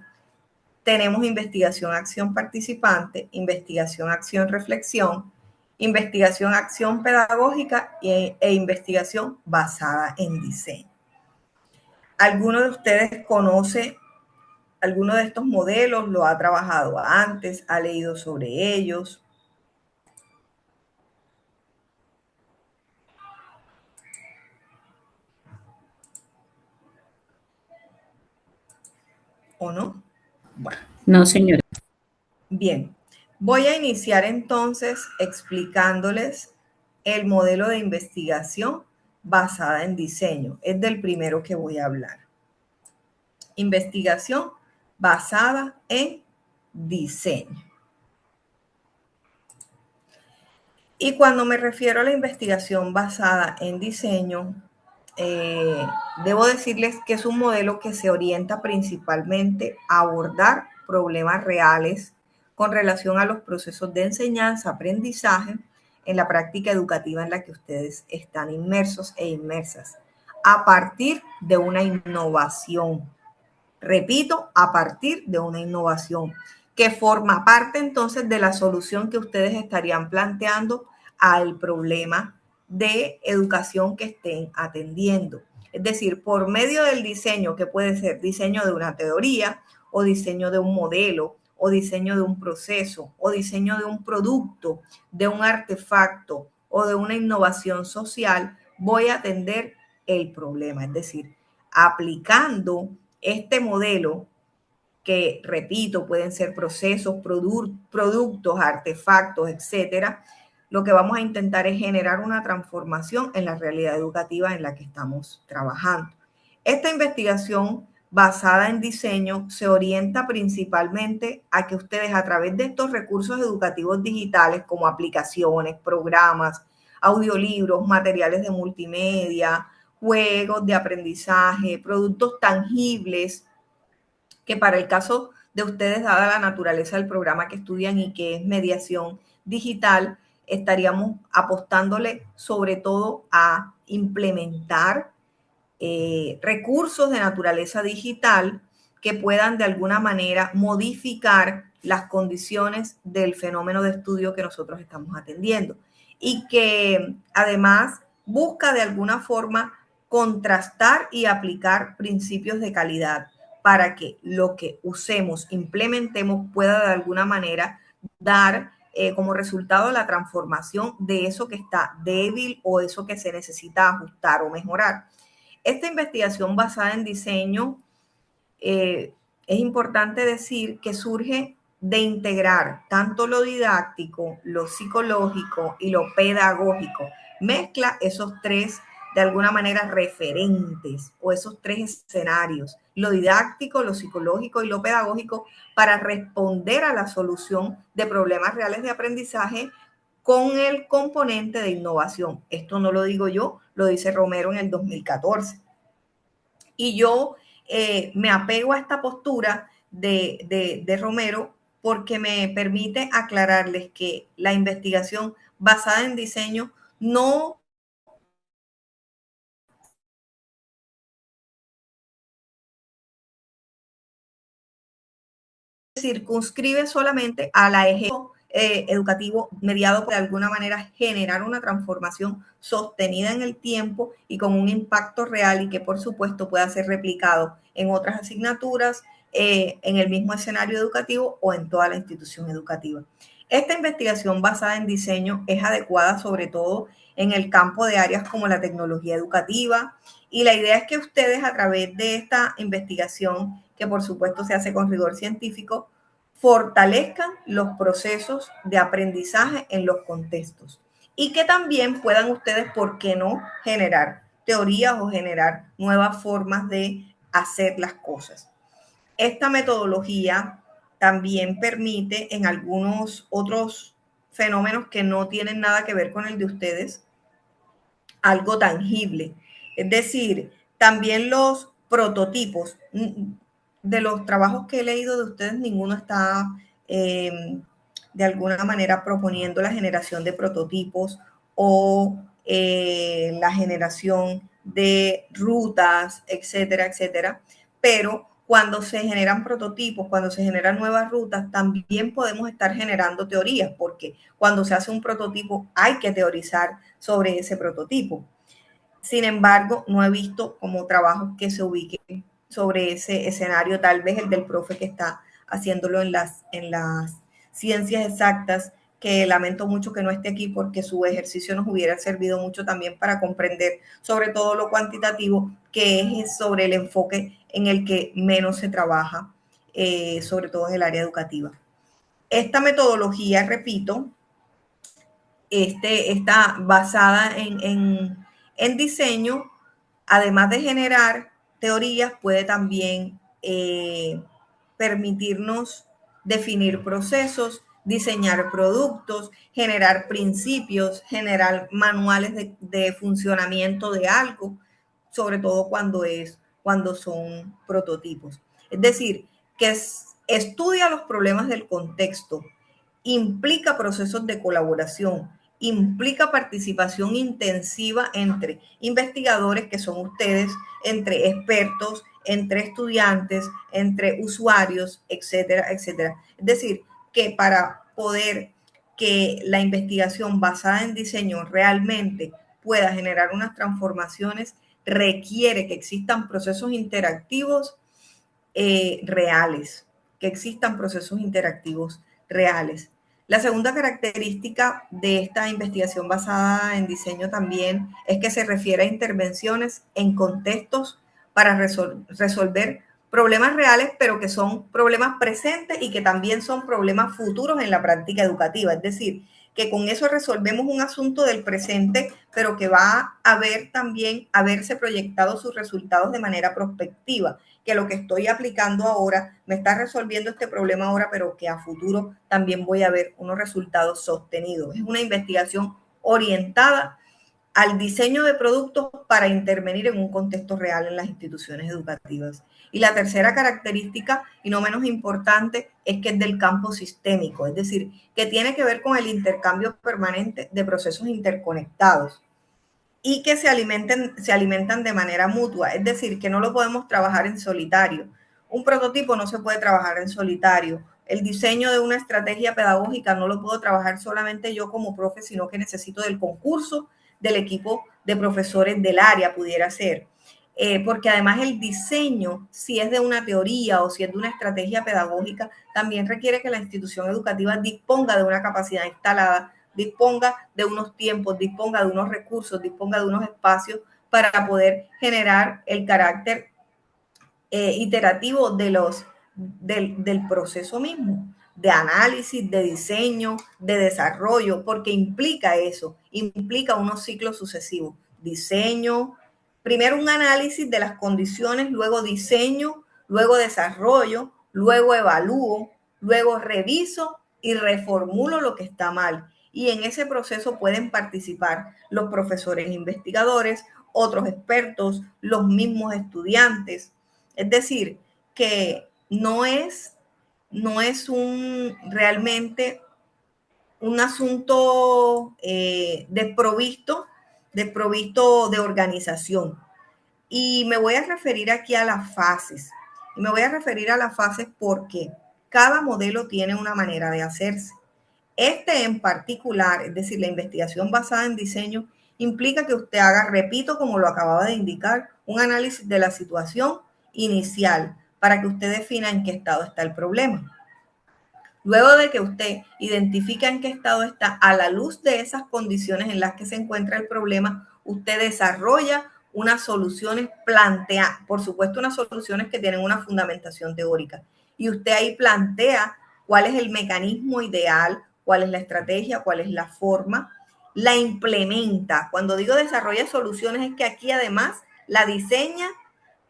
Tenemos investigación, acción participante, investigación, acción, reflexión, investigación, acción pedagógica e investigación basada en diseño. ¿Alguno de ustedes conoce alguno de estos modelos? ¿Lo ha trabajado antes? ¿Ha leído sobre ellos? ¿O no? Bueno. No, señora. Bien, voy a iniciar entonces explicándoles el modelo de investigación basada en diseño. Es del primero que voy a hablar. Investigación basada en diseño. Y cuando me refiero a la investigación basada en diseño, debo decirles que es un modelo que se orienta principalmente a abordar problemas reales con relación a los procesos de enseñanza, aprendizaje, en la práctica educativa en la que ustedes están inmersos e inmersas, a partir de una innovación. Repito, a partir de una innovación que forma parte entonces de la solución que ustedes estarían planteando al problema de educación que estén atendiendo. Es decir, por medio del diseño, que puede ser diseño de una teoría o diseño de un modelo o diseño de un proceso o diseño de un producto, de un artefacto o de una innovación social, voy a atender el problema. Es decir, aplicando este modelo, que repito, pueden ser procesos, productos, artefactos, etcétera, lo que vamos a intentar es generar una transformación en la realidad educativa en la que estamos trabajando. Esta investigación basada en diseño se orienta principalmente a que ustedes, a través de estos recursos educativos digitales como aplicaciones, programas, audiolibros, materiales de multimedia, juegos de aprendizaje, productos tangibles, que para el caso de ustedes, dada la naturaleza del programa que estudian y que es mediación digital, estaríamos apostándole sobre todo a implementar recursos de naturaleza digital que puedan de alguna manera modificar las condiciones del fenómeno de estudio que nosotros estamos atendiendo y que además busca de alguna forma contrastar y aplicar principios de calidad para que lo que usemos, implementemos, pueda de alguna manera dar como resultado la transformación de eso que está débil o eso que se necesita ajustar o mejorar. Esta investigación basada en diseño, es importante decir que surge de integrar tanto lo didáctico, lo psicológico y lo pedagógico. Mezcla esos tres, de alguna manera, referentes o esos tres escenarios, lo didáctico, lo psicológico y lo pedagógico, para responder a la solución de problemas reales de aprendizaje con el componente de innovación. Esto no lo digo yo, lo dice Romero en el 2014. Y yo me apego a esta postura de Romero porque me permite aclararles que la investigación basada en diseño no circunscribe solamente a la eje educativo mediado por, de alguna manera, generar una transformación sostenida en el tiempo y con un impacto real y que por supuesto pueda ser replicado en otras asignaturas, en el mismo escenario educativo o en toda la institución educativa. Esta investigación basada en diseño es adecuada sobre todo en el campo de áreas como la tecnología educativa, y la idea es que ustedes, a través de esta investigación, que por supuesto se hace con rigor científico, fortalezcan los procesos de aprendizaje en los contextos y que también puedan ustedes, ¿por qué no?, generar teorías o generar nuevas formas de hacer las cosas. Esta metodología también permite en algunos otros fenómenos que no tienen nada que ver con el de ustedes, algo tangible. Es decir, también los prototipos. De los trabajos que he leído de ustedes, ninguno está de alguna manera proponiendo la generación de prototipos o la generación de rutas, etcétera, etcétera. Pero cuando se generan prototipos, cuando se generan nuevas rutas, también podemos estar generando teorías, porque cuando se hace un prototipo hay que teorizar sobre ese prototipo. Sin embargo, no he visto como trabajos que se ubiquen sobre ese escenario, tal vez el del profe que está haciéndolo en las ciencias exactas, que lamento mucho que no esté aquí porque su ejercicio nos hubiera servido mucho también para comprender sobre todo lo cuantitativo, que es sobre el enfoque en el que menos se trabaja, sobre todo en el área educativa. Esta metodología, repito, está basada en diseño, además de generar teorías, puede también permitirnos definir procesos, diseñar productos, generar principios, generar manuales de funcionamiento de algo, sobre todo cuando son prototipos. Es decir, que estudia los problemas del contexto, implica procesos de colaboración, implica participación intensiva entre investigadores, que son ustedes, entre expertos, entre estudiantes, entre usuarios, etcétera, etcétera. Es decir, que para poder que la investigación basada en diseño realmente pueda generar unas transformaciones, requiere que existan procesos interactivos reales, que existan procesos interactivos reales. La segunda característica de esta investigación basada en diseño también es que se refiere a intervenciones en contextos para resolver problemas reales, pero que son problemas presentes y que también son problemas futuros en la práctica educativa. Es decir, que con eso resolvemos un asunto del presente, pero que va a ver también haberse proyectado sus resultados de manera prospectiva, que lo que estoy aplicando ahora me está resolviendo este problema ahora, pero que a futuro también voy a ver unos resultados sostenidos. Es una investigación orientada al diseño de productos para intervenir en un contexto real en las instituciones educativas. Y la tercera característica, y no menos importante, es que es del campo sistémico, es decir, que tiene que ver con el intercambio permanente de procesos interconectados y que se alimentan de manera mutua, es decir, que no lo podemos trabajar en solitario. Un prototipo no se puede trabajar en solitario. El diseño de una estrategia pedagógica no lo puedo trabajar solamente yo como profe, sino que necesito del concurso del equipo de profesores del área, pudiera ser. Porque además el diseño, si es de una teoría o si es de una estrategia pedagógica, también requiere que la institución educativa disponga de una capacidad instalada, disponga de unos tiempos, disponga de unos recursos, disponga de unos espacios para poder generar el carácter iterativo del proceso mismo, de análisis, de diseño, de desarrollo, porque implica eso, implica unos ciclos sucesivos. Diseño, primero un análisis de las condiciones, luego diseño, luego desarrollo, luego evalúo, luego reviso y reformulo lo que está mal. Y en ese proceso pueden participar los profesores investigadores, otros expertos, los mismos estudiantes. Es decir, que no es realmente un asunto desprovisto de organización. Y me voy a referir aquí a las fases. Y me voy a referir a las fases porque cada modelo tiene una manera de hacerse. Este en particular, es decir, la investigación basada en diseño, implica que usted haga, repito, como lo acababa de indicar, un análisis de la situación inicial para que usted defina en qué estado está el problema. Luego de que usted identifique en qué estado está, a la luz de esas condiciones en las que se encuentra el problema, usted desarrolla unas soluciones, plantea, por supuesto, unas soluciones que tienen una fundamentación teórica. Y usted ahí plantea cuál es el mecanismo ideal, cuál es la estrategia, cuál es la forma, la implementa. Cuando digo desarrolla soluciones es que aquí además la diseña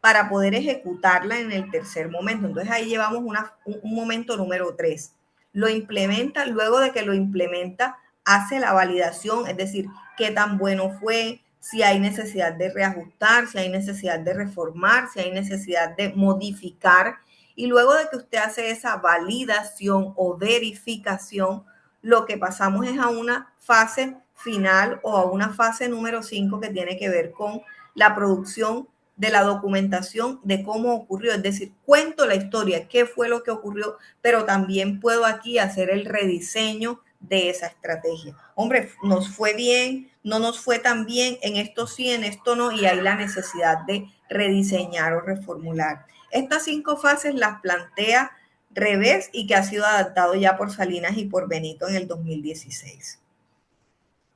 para poder ejecutarla en el tercer momento. Entonces ahí llevamos un momento número 3. Lo implementa, luego de que lo implementa, hace la validación, es decir, qué tan bueno fue, si hay necesidad de reajustar, si hay necesidad de reformar, si hay necesidad de modificar. Y luego de que usted hace esa validación o verificación, lo que pasamos es a una fase final o a una fase número 5 que tiene que ver con la producción de la documentación de cómo ocurrió, es decir, cuento la historia, qué fue lo que ocurrió, pero también puedo aquí hacer el rediseño de esa estrategia. Hombre, nos fue bien, no nos fue tan bien, en esto sí, en esto no, y hay la necesidad de rediseñar o reformular. Estas 5 fases las plantea Revés y que ha sido adaptado ya por Salinas y por Benito en el 2016.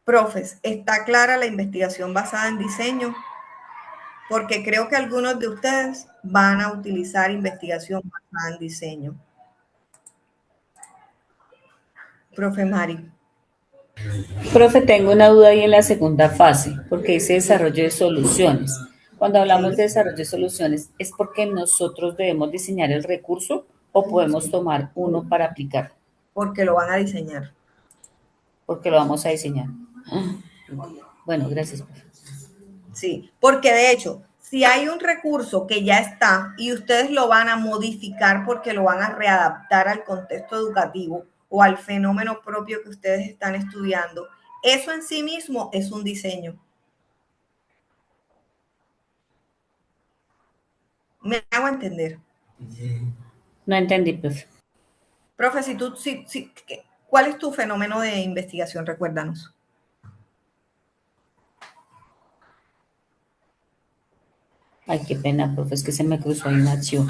Profes, ¿está clara la investigación basada en diseño? Porque creo que algunos de ustedes van a utilizar investigación basada en diseño. Profe Mari. Profe, tengo una duda ahí en la segunda fase, porque dice desarrollo de soluciones. Cuando hablamos de desarrollo de soluciones, ¿es porque nosotros debemos diseñar el recurso o podemos tomar uno para aplicar? Porque lo van a diseñar. Porque lo vamos a diseñar. Bueno, gracias, profe. Sí, porque de hecho, Si hay un recurso que ya está y ustedes lo van a modificar porque lo van a readaptar al contexto educativo o al fenómeno propio que ustedes están estudiando, eso en sí mismo es un diseño. ¿Me hago entender? No entendí, profe. Profe, ¿cuál es tu fenómeno de investigación? Recuérdanos. Ay, qué pena, profe, es que se me cruzó ahí un archivo.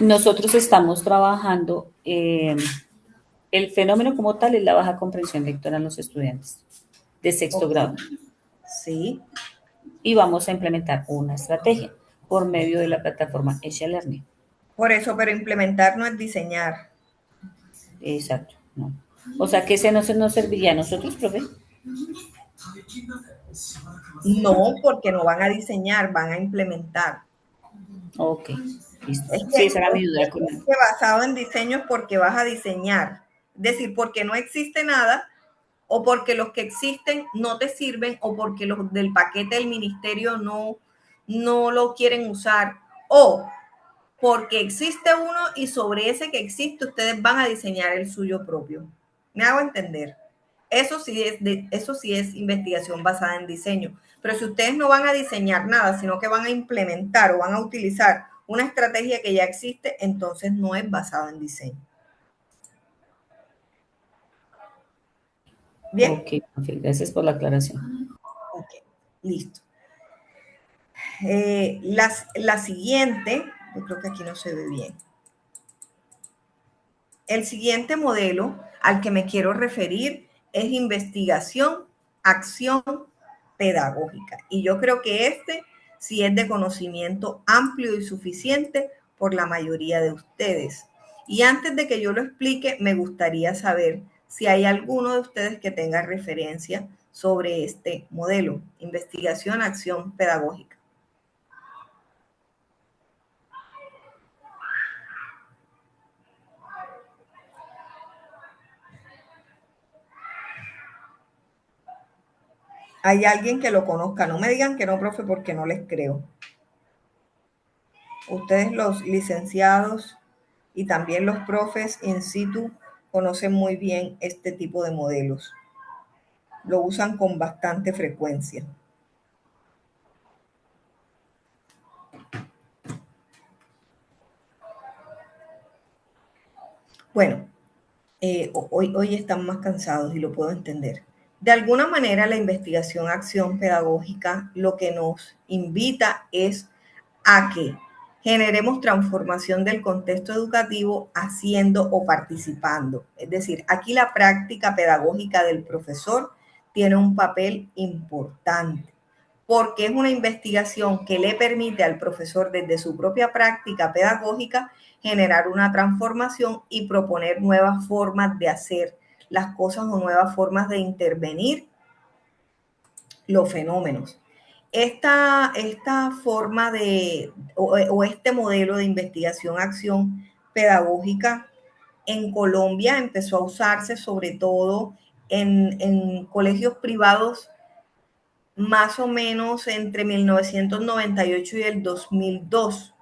Nosotros estamos trabajando, el fenómeno como tal es la baja comprensión lectora en los estudiantes de sexto grado. Sí. Y vamos a implementar una estrategia por medio de la plataforma Learning. Por eso, pero implementar no es diseñar. Exacto, no. O sea, que ese no se nos serviría a nosotros, profe. No, porque no van a diseñar, van a implementar. Ok, listo. Es Sí, que, esa era mi duda. es que basado en diseño es porque vas a diseñar. Es decir, porque no existe nada o porque los que existen no te sirven o porque los del paquete del ministerio no lo quieren usar o porque existe uno y sobre ese que existe ustedes van a diseñar el suyo propio. ¿Me hago entender? Eso sí es investigación basada en diseño. Pero si ustedes no van a diseñar nada, sino que van a implementar o van a utilizar una estrategia que ya existe, entonces no es basado en diseño. ¿Bien? Ok, profe, gracias por la aclaración. Ok, listo. La siguiente, yo creo que aquí no se ve bien. El siguiente modelo al que me quiero referir es investigación, acción pedagógica. Y yo creo que este sí es de conocimiento amplio y suficiente por la mayoría de ustedes. Y antes de que yo lo explique, me gustaría saber si hay alguno de ustedes que tenga referencia sobre este modelo, investigación, acción pedagógica. ¿Hay alguien que lo conozca? No me digan que no, profe, porque no les creo. Ustedes los licenciados y también los profes in situ conocen muy bien este tipo de modelos. Lo usan con bastante frecuencia. Bueno, hoy están más cansados y lo puedo entender. De alguna manera, la investigación acción pedagógica lo que nos invita es a que generemos transformación del contexto educativo haciendo o participando. Es decir, aquí la práctica pedagógica del profesor tiene un papel importante porque es una investigación que le permite al profesor desde su propia práctica pedagógica generar una transformación y proponer nuevas formas de hacer las cosas o nuevas formas de intervenir los fenómenos. Esta forma o este modelo de investigación-acción pedagógica en Colombia empezó a usarse sobre todo en colegios privados más o menos entre 1998 y el 2002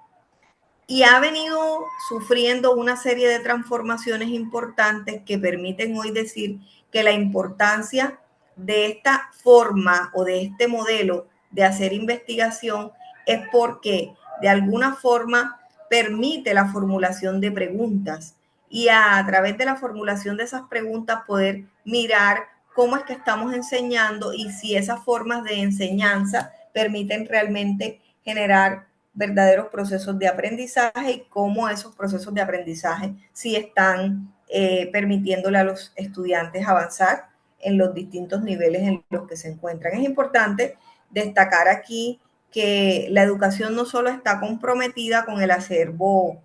y ha venido sufriendo una serie de transformaciones importantes que permiten hoy decir que la importancia de esta forma o de este modelo de hacer investigación es porque de alguna forma permite la formulación de preguntas y a través de la formulación de esas preguntas poder mirar cómo es que estamos enseñando y si esas formas de enseñanza permiten realmente generar verdaderos procesos de aprendizaje y cómo esos procesos de aprendizaje sí están permitiéndole a los estudiantes avanzar en los distintos niveles en los que se encuentran. Es importante destacar aquí que la educación no solo está comprometida con el acervo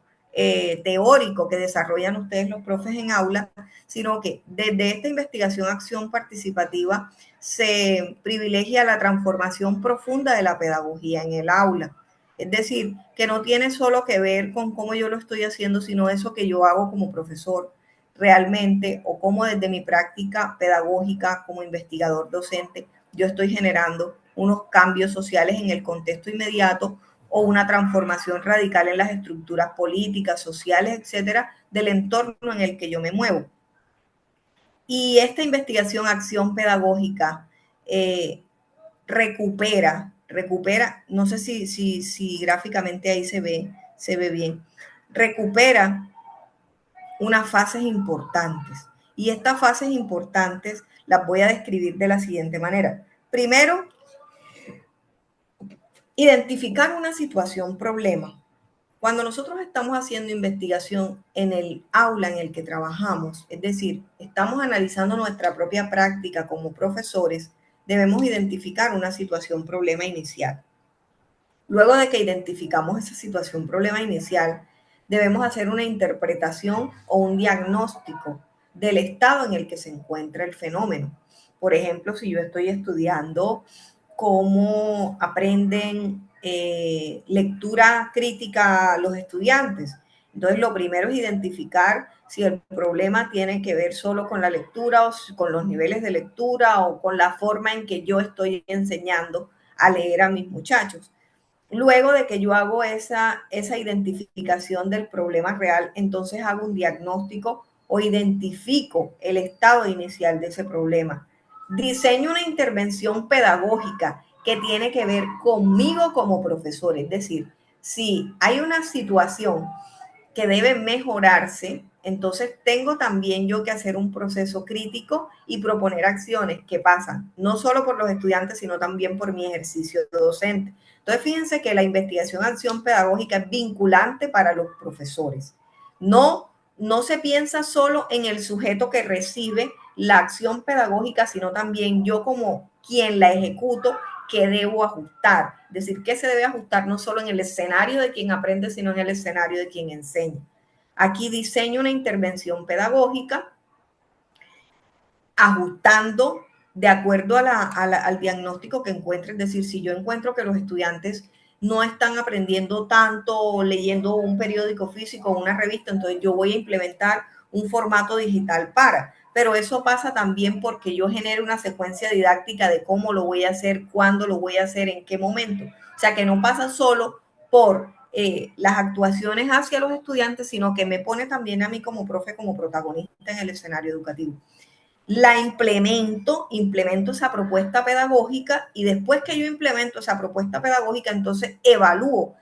teórico que desarrollan ustedes los profes en aula, sino que desde esta investigación-acción participativa se privilegia la transformación profunda de la pedagogía en el aula. Es decir, que no tiene solo que ver con cómo yo lo estoy haciendo, sino eso que yo hago como profesor realmente o cómo desde mi práctica pedagógica como investigador docente yo estoy generando unos cambios sociales en el contexto inmediato o una transformación radical en las estructuras políticas, sociales, etcétera, del entorno en el que yo me muevo. Y esta investigación, acción pedagógica, recupera, no sé si gráficamente ahí se ve bien, recupera unas fases importantes. Y estas fases importantes las voy a describir de la siguiente manera. Primero, identificar una situación problema. Cuando nosotros estamos haciendo investigación en el aula en el que trabajamos, es decir, estamos analizando nuestra propia práctica como profesores, debemos identificar una situación problema inicial. Luego de que identificamos esa situación problema inicial, debemos hacer una interpretación o un diagnóstico del estado en el que se encuentra el fenómeno. Por ejemplo, si yo estoy estudiando cómo aprenden lectura crítica los estudiantes, entonces lo primero es identificar si el problema tiene que ver solo con la lectura o con los niveles de lectura o con la forma en que yo estoy enseñando a leer a mis muchachos. Luego de que yo hago esa identificación del problema real, entonces hago un diagnóstico o identifico el estado inicial de ese problema. Diseño una intervención pedagógica que tiene que ver conmigo como profesor. Es decir, si hay una situación que debe mejorarse, entonces tengo también yo que hacer un proceso crítico y proponer acciones que pasan no solo por los estudiantes, sino también por mi ejercicio de docente. Entonces, fíjense que la investigación acción pedagógica es vinculante para los profesores. No se piensa solo en el sujeto que recibe la acción pedagógica, sino también yo como quien la ejecuto, qué debo ajustar. Es decir, qué se debe ajustar no solo en el escenario de quien aprende, sino en el escenario de quien enseña. Aquí diseño una intervención pedagógica ajustando de acuerdo al diagnóstico que encuentre. Es decir, si yo encuentro que los estudiantes no están aprendiendo tanto leyendo un periódico físico o una revista, entonces yo voy a implementar un formato digital pero eso pasa también porque yo genero una secuencia didáctica de cómo lo voy a hacer, cuándo lo voy a hacer, en qué momento. O sea, que no pasa solo por las actuaciones hacia los estudiantes, sino que me pone también a mí como profe, como protagonista en el escenario educativo. La implemento esa propuesta pedagógica y después que yo implemento esa propuesta pedagógica, entonces evalúo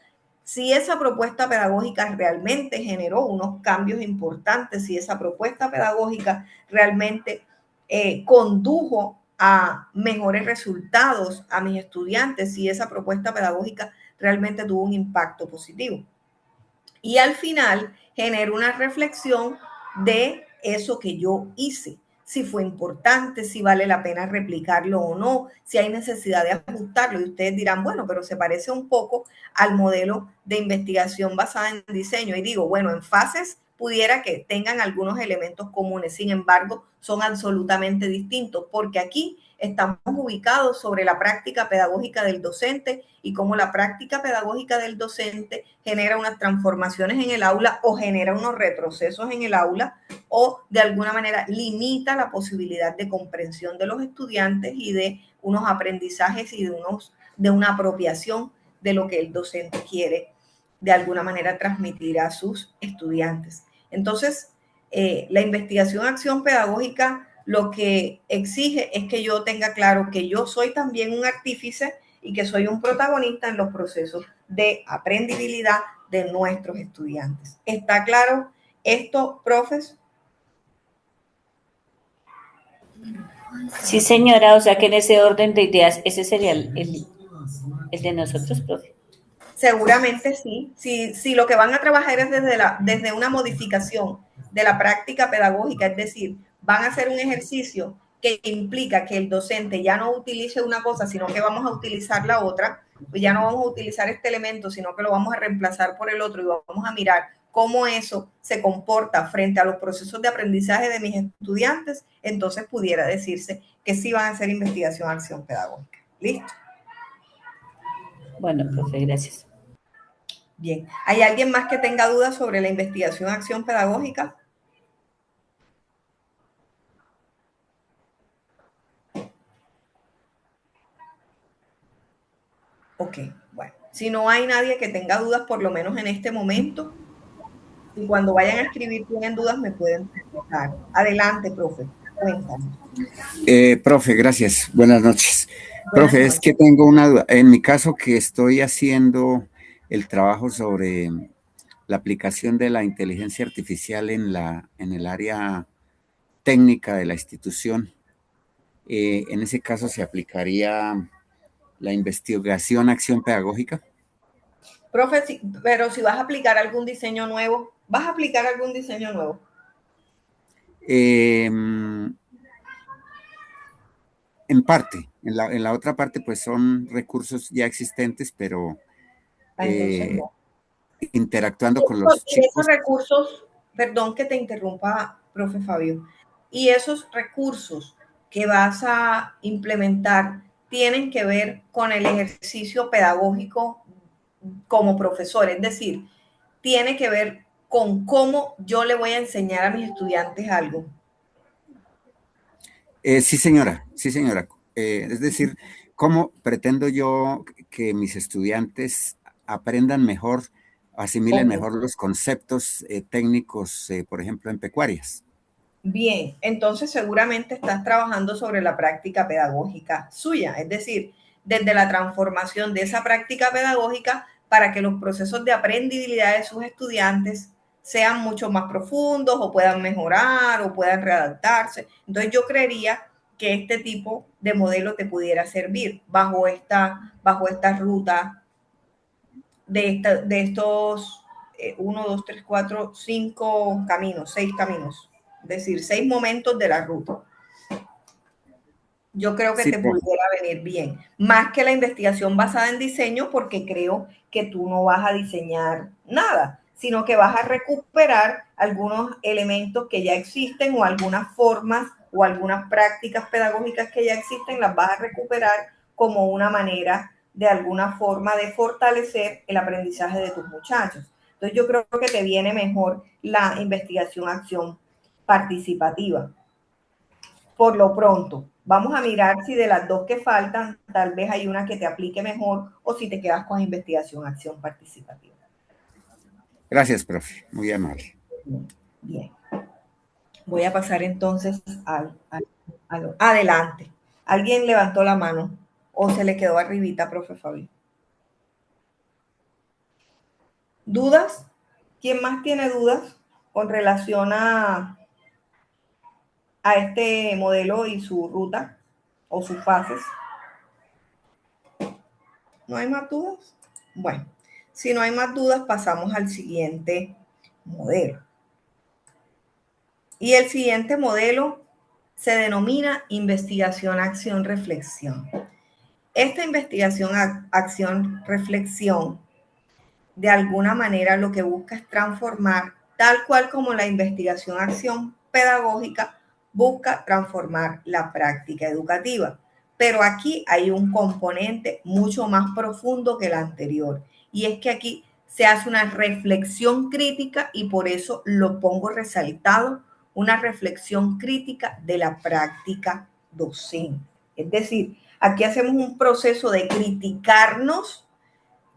si esa propuesta pedagógica realmente generó unos cambios importantes, si esa propuesta pedagógica realmente condujo a mejores resultados a mis estudiantes, si esa propuesta pedagógica realmente tuvo un impacto positivo. Y al final genero una reflexión de eso que yo hice, si fue importante, si vale la pena replicarlo o no, si hay necesidad de ajustarlo. Y ustedes dirán, bueno, pero se parece un poco al modelo de investigación basada en diseño. Y digo, bueno, en fases pudiera que tengan algunos elementos comunes, sin embargo, son absolutamente distintos, porque aquí estamos ubicados sobre la práctica pedagógica del docente y cómo la práctica pedagógica del docente genera unas transformaciones en el aula o genera unos retrocesos en el aula o de alguna manera limita la posibilidad de comprensión de los estudiantes y de unos aprendizajes y de una apropiación de lo que el docente quiere de alguna manera transmitir a sus estudiantes. Entonces, la investigación acción pedagógica lo que exige es que yo tenga claro que yo soy también un artífice y que soy un protagonista en los procesos de aprendibilidad de nuestros estudiantes. ¿Está claro esto, profes? Sí, señora, o sea que en ese orden de ideas, ese sería el de nosotros, profe. Seguramente sí. Si lo que van a trabajar es desde una modificación de la práctica pedagógica, es decir, van a hacer un ejercicio que implica que el docente ya no utilice una cosa, sino que vamos a utilizar la otra, pues ya no vamos a utilizar este elemento, sino que lo vamos a reemplazar por el otro y vamos a mirar cómo eso se comporta frente a los procesos de aprendizaje de mis estudiantes, entonces pudiera decirse que sí van a hacer investigación acción pedagógica. ¿Listo? Bueno, profe, gracias. Bien, ¿hay alguien más que tenga dudas sobre la investigación acción pedagógica? Ok, bueno, Si no hay nadie que tenga dudas, por lo menos en este momento, y cuando vayan a escribir tienen dudas, me pueden preguntar. Adelante, profe, cuéntanos. Profe, gracias. Buenas noches. Buenas Profe, es noches. que tengo una duda. En mi caso, que estoy haciendo el trabajo sobre la aplicación de la inteligencia artificial en el área técnica de la institución, en ese caso se aplicaría la investigación, acción pedagógica. Profe, pero si vas a aplicar algún diseño nuevo, ¿vas a aplicar algún diseño nuevo? En parte, en la otra parte pues son recursos ya existentes, pero Entonces, no. interactuando con los Y esos chicos. recursos, perdón que te interrumpa, profe Fabio, y esos recursos que vas a implementar tienen que ver con el ejercicio pedagógico como profesor, es decir, tiene que ver con cómo yo le voy a enseñar a mis estudiantes algo. Sí, señora, sí, señora. Es decir, ¿cómo pretendo yo que mis estudiantes aprendan mejor, asimilen Ok. mejor los conceptos técnicos, por ejemplo, en pecuarias? Bien, entonces seguramente estás trabajando sobre la práctica pedagógica suya, es decir, desde la transformación de esa práctica pedagógica para que los procesos de aprendibilidad de sus estudiantes sean mucho más profundos o puedan mejorar o puedan readaptarse. Entonces yo creería que este tipo de modelo te pudiera servir bajo esta ruta de estos 1, 2, 3, 4, 5 caminos, 6 caminos, es decir, 6 momentos de la ruta. Yo creo que Sí, te profe. pudiera venir bien, más que la investigación basada en diseño, porque creo que tú no vas a diseñar nada, sino que vas a recuperar algunos elementos que ya existen o algunas formas o algunas prácticas pedagógicas que ya existen, las vas a recuperar como una manera de alguna forma de fortalecer el aprendizaje de tus muchachos. Entonces yo creo que te viene mejor la investigación-acción participativa. Por lo pronto, vamos a mirar si de las dos que faltan, tal vez hay una que te aplique mejor o si te quedas con investigación-acción participativa. Gracias, profe. Muy amable. Bien. Voy a pasar entonces adelante. ¿Alguien levantó la mano o se le quedó arribita, profe Fabio? ¿Dudas? ¿Quién más tiene dudas con relación a este modelo y su ruta o sus fases? ¿No hay más dudas? Bueno, si no hay más dudas, pasamos al siguiente modelo. Y el siguiente modelo se denomina investigación, acción, reflexión. Esta investigación, acción, reflexión, de alguna manera lo que busca es transformar, tal cual como la investigación, acción pedagógica, busca transformar la práctica educativa. Pero aquí hay un componente mucho más profundo que el anterior. Y es que aquí se hace una reflexión crítica y por eso lo pongo resaltado, una reflexión crítica de la práctica docente. Es decir, aquí hacemos un proceso de criticarnos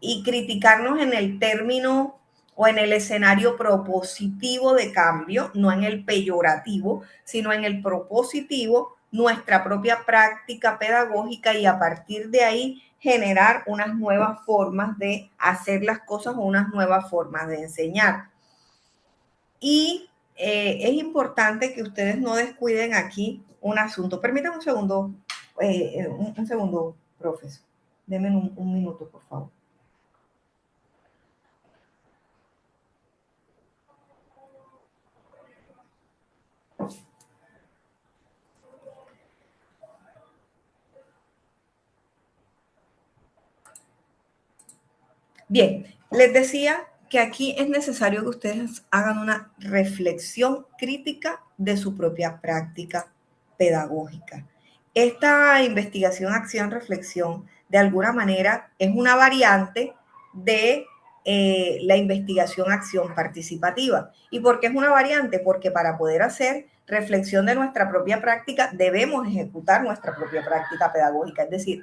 y criticarnos en el término o en el escenario propositivo de cambio, no en el peyorativo, sino en el propositivo, nuestra propia práctica pedagógica y a partir de ahí generar unas nuevas formas de hacer las cosas o unas nuevas formas de enseñar. Y es importante que ustedes no descuiden aquí un asunto. Permítanme un segundo, un segundo, profesor. Denme un minuto, por favor. Bien, les decía que aquí es necesario que ustedes hagan una reflexión crítica de su propia práctica pedagógica. Esta investigación, acción, reflexión, de alguna manera es una variante de la investigación, acción participativa. ¿Y por qué es una variante? Porque para poder hacer reflexión de nuestra propia práctica debemos ejecutar nuestra propia práctica pedagógica. Es decir,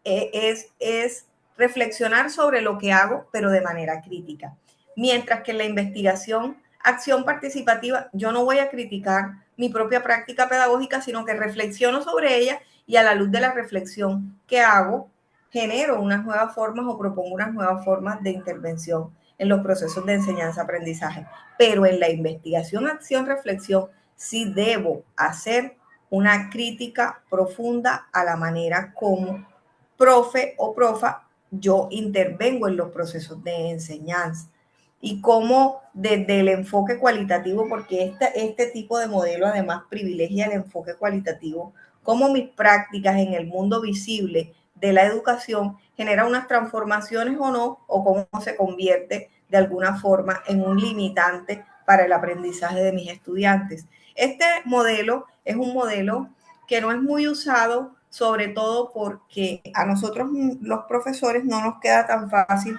es reflexionar sobre lo que hago, pero de manera crítica. Mientras que en la investigación, acción participativa, yo no voy a criticar mi propia práctica pedagógica, sino que reflexiono sobre ella y a la luz de la reflexión que hago, genero unas nuevas formas o propongo unas nuevas formas de intervención en los procesos de enseñanza-aprendizaje. Pero en la investigación, acción, reflexión, sí debo hacer una crítica profunda a la manera como profe o profa yo intervengo en los procesos de enseñanza y cómo desde el enfoque cualitativo, porque este tipo de modelo además privilegia el enfoque cualitativo, cómo mis prácticas en el mundo visible de la educación genera unas transformaciones o no, o cómo se convierte de alguna forma en un limitante para el aprendizaje de mis estudiantes. Este modelo es un modelo que no es muy usado, sobre todo porque a nosotros los profesores no nos queda tan fácil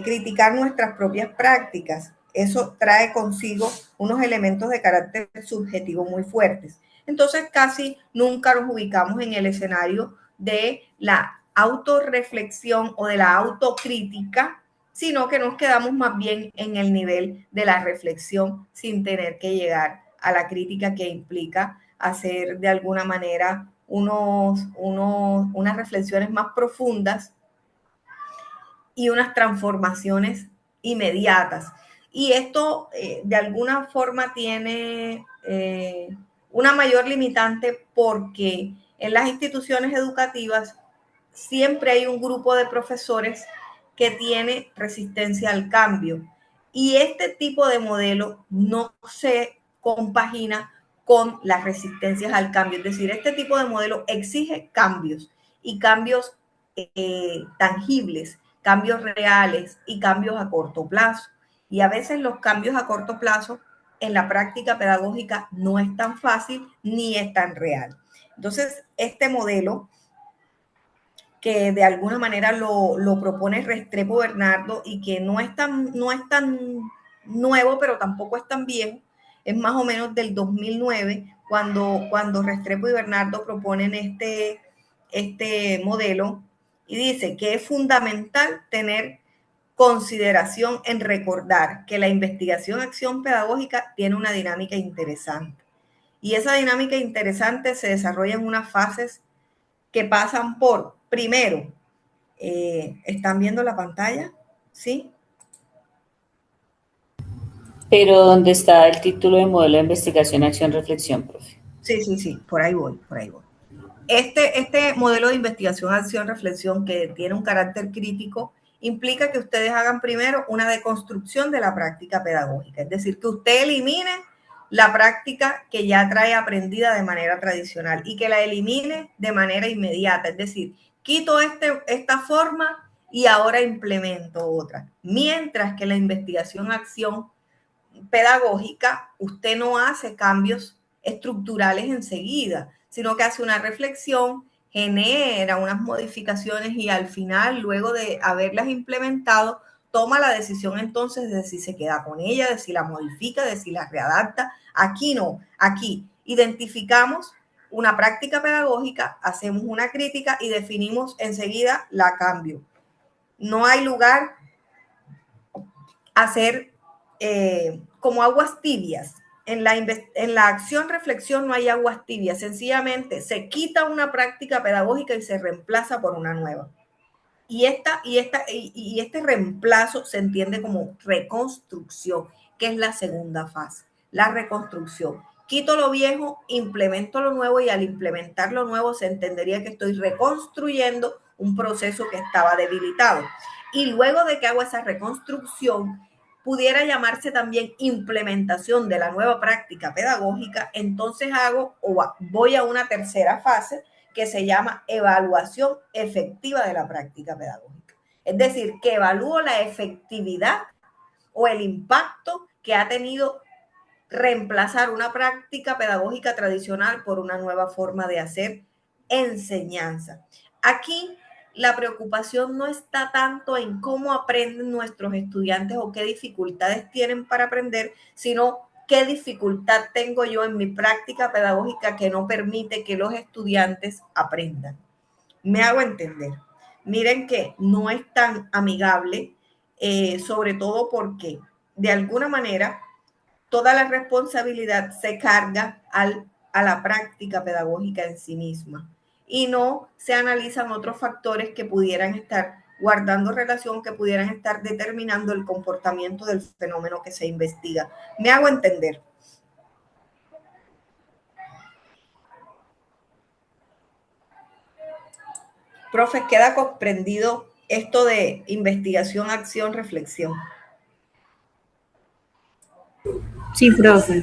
criticar nuestras propias prácticas. Eso trae consigo unos elementos de carácter subjetivo muy fuertes. Entonces casi nunca nos ubicamos en el escenario de la autorreflexión o de la autocrítica, sino que nos quedamos más bien en el nivel de la reflexión sin tener que llegar a la crítica que implica hacer de alguna manera unas reflexiones más profundas y unas transformaciones inmediatas. Y esto de alguna forma tiene una mayor limitante porque en las instituciones educativas siempre hay un grupo de profesores que tiene resistencia al cambio. Y este tipo de modelo no se compagina con las resistencias al cambio. Es decir, este tipo de modelo exige cambios y cambios tangibles, cambios reales y cambios a corto plazo. Y a veces los cambios a corto plazo en la práctica pedagógica no es tan fácil ni es tan real. Entonces, este modelo que de alguna manera lo propone Restrepo Bernardo y que no es tan nuevo, pero tampoco es tan viejo, es más o menos del 2009, cuando Restrepo y Bernardo proponen este modelo y dice que es fundamental tener consideración en recordar que la investigación-acción pedagógica tiene una dinámica interesante. Y esa dinámica interesante se desarrolla en unas fases que pasan por, primero, ¿están viendo la pantalla? ¿Sí? Pero ¿dónde está el título de modelo de investigación, acción, reflexión, profe? Sí, por ahí voy. Este modelo de investigación, acción, reflexión que tiene un carácter crítico implica que ustedes hagan primero una deconstrucción de la práctica pedagógica, es decir, que usted elimine la práctica que ya trae aprendida de manera tradicional y que la elimine de manera inmediata, es decir, quito esta forma y ahora implemento otra. Mientras que la investigación, acción pedagógica, usted no hace cambios estructurales enseguida, sino que hace una reflexión, genera unas modificaciones y al final, luego de haberlas implementado, toma la decisión entonces de si se queda con ella, de si la modifica, de si la readapta. Aquí no, aquí identificamos una práctica pedagógica, hacemos una crítica y definimos enseguida la cambio. No hay lugar a hacer como aguas tibias. En la acción-reflexión no hay aguas tibias, sencillamente se quita una práctica pedagógica y se reemplaza por una nueva. Y este reemplazo se entiende como reconstrucción, que es la segunda fase, la reconstrucción. Quito lo viejo, implemento lo nuevo y al implementar lo nuevo se entendería que estoy reconstruyendo un proceso que estaba debilitado. Y luego de que hago esa reconstrucción, pudiera llamarse también implementación de la nueva práctica pedagógica, entonces voy a una tercera fase que se llama evaluación efectiva de la práctica pedagógica. Es decir, que evalúo la efectividad o el impacto que ha tenido reemplazar una práctica pedagógica tradicional por una nueva forma de hacer enseñanza. Aquí la preocupación no está tanto en cómo aprenden nuestros estudiantes o qué dificultades tienen para aprender, sino qué dificultad tengo yo en mi práctica pedagógica que no permite que los estudiantes aprendan. Me hago entender. miren que no es tan amigable, sobre todo porque de alguna manera toda la responsabilidad se carga a la práctica pedagógica en sí misma y no se analizan otros factores que pudieran estar guardando relación, que pudieran estar determinando el comportamiento del fenómeno que se investiga. ¿Me hago entender? Profe, ¿queda comprendido esto de investigación, acción, reflexión? Sí, profe.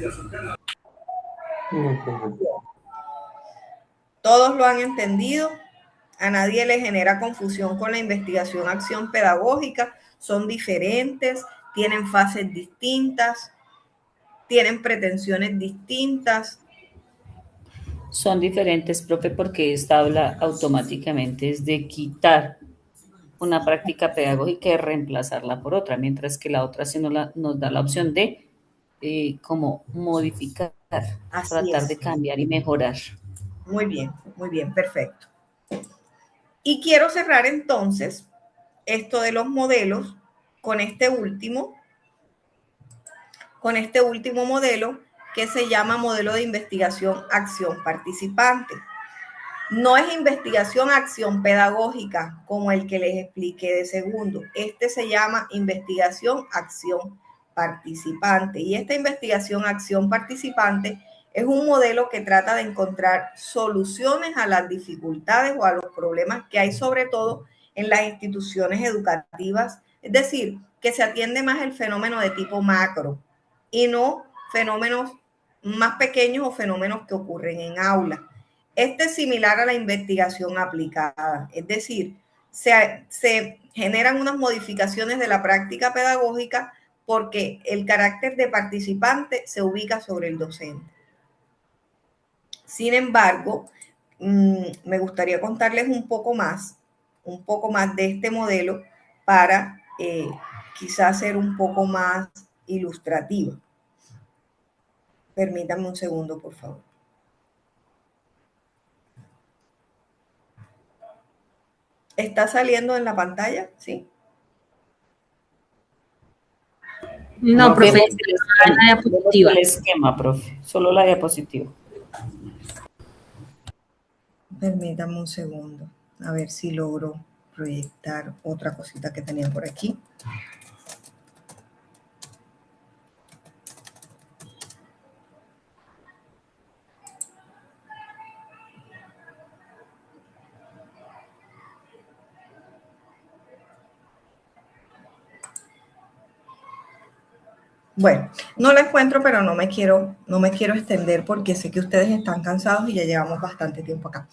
¿Todos lo han entendido? A nadie le genera confusión con la investigación, acción pedagógica. Son diferentes, tienen fases distintas, tienen pretensiones distintas. Son diferentes, profe, porque esta habla automáticamente es de quitar una práctica pedagógica y reemplazarla por otra, mientras que la otra sí nos da la opción de como modificar, Así tratar es. de cambiar y mejorar. Muy bien, perfecto. Y quiero cerrar entonces esto de los modelos con este último modelo que se llama modelo de investigación acción participante. No es investigación acción pedagógica como el que les expliqué de segundo. Este se llama investigación acción participante. Y esta investigación acción participante es un modelo que trata de encontrar soluciones a las dificultades o a los problemas que hay, sobre todo en las instituciones educativas. Es decir, que se atiende más el fenómeno de tipo macro y no fenómenos más pequeños o fenómenos que ocurren en aula. Este es similar a la investigación aplicada, es decir, se generan unas modificaciones de la práctica pedagógica porque el carácter de participante se ubica sobre el docente. Sin embargo, me gustaría contarles un poco más de este modelo para quizás ser un poco más ilustrativa. Permítanme un segundo, por favor. ¿Está saliendo en la pantalla? Sí. No, profe, la diapositiva. El esquema, profe, solo la diapositiva. Permítame un segundo, a ver si logro proyectar otra cosita que tenía por aquí. Bueno, no la encuentro, pero no me quiero extender porque sé que ustedes están cansados y ya llevamos bastante tiempo acá.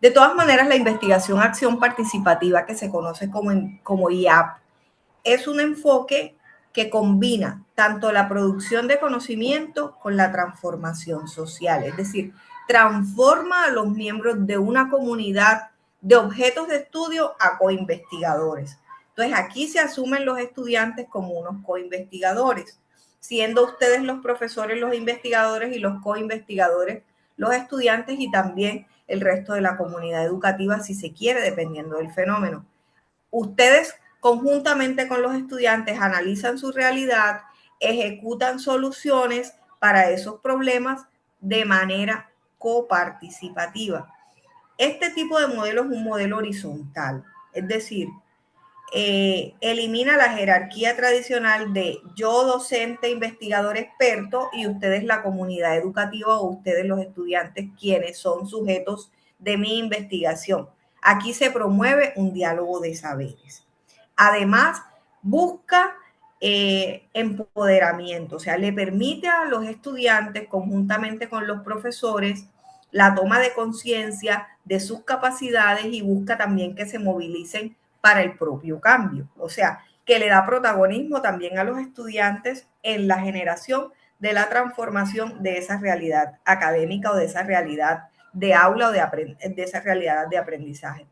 De todas maneras, la investigación acción participativa, que se conoce como IAP, es un enfoque que combina tanto la producción de conocimiento con la transformación social, es decir, transforma a los miembros de una comunidad de objetos de estudio a coinvestigadores. Entonces, aquí se asumen los estudiantes como unos coinvestigadores, siendo ustedes los profesores, los investigadores, y los coinvestigadores, los estudiantes, y también el resto de la comunidad educativa, si se quiere, dependiendo del fenómeno. Ustedes, conjuntamente con los estudiantes, analizan su realidad, ejecutan soluciones para esos problemas de manera coparticipativa. Este tipo de modelo es un modelo horizontal, es decir, elimina la jerarquía tradicional de yo, docente, investigador, experto, y ustedes, la comunidad educativa, o ustedes, los estudiantes, quienes son sujetos de mi investigación. Aquí se promueve un diálogo de saberes. Además, busca empoderamiento, o sea, le permite a los estudiantes, conjuntamente con los profesores, la toma de conciencia de sus capacidades, y busca también que se movilicen para el propio cambio, o sea, que le da protagonismo también a los estudiantes en la generación de la transformación de esa realidad académica o de esa realidad de aula o de esa realidad de aprendizaje.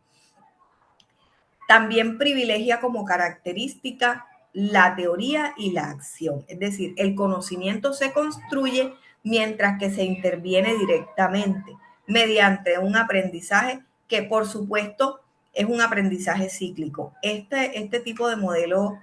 También privilegia como característica la teoría y la acción, es decir, el conocimiento se construye mientras que se interviene directamente mediante un aprendizaje que, por supuesto, es un aprendizaje cíclico. Este tipo de modelo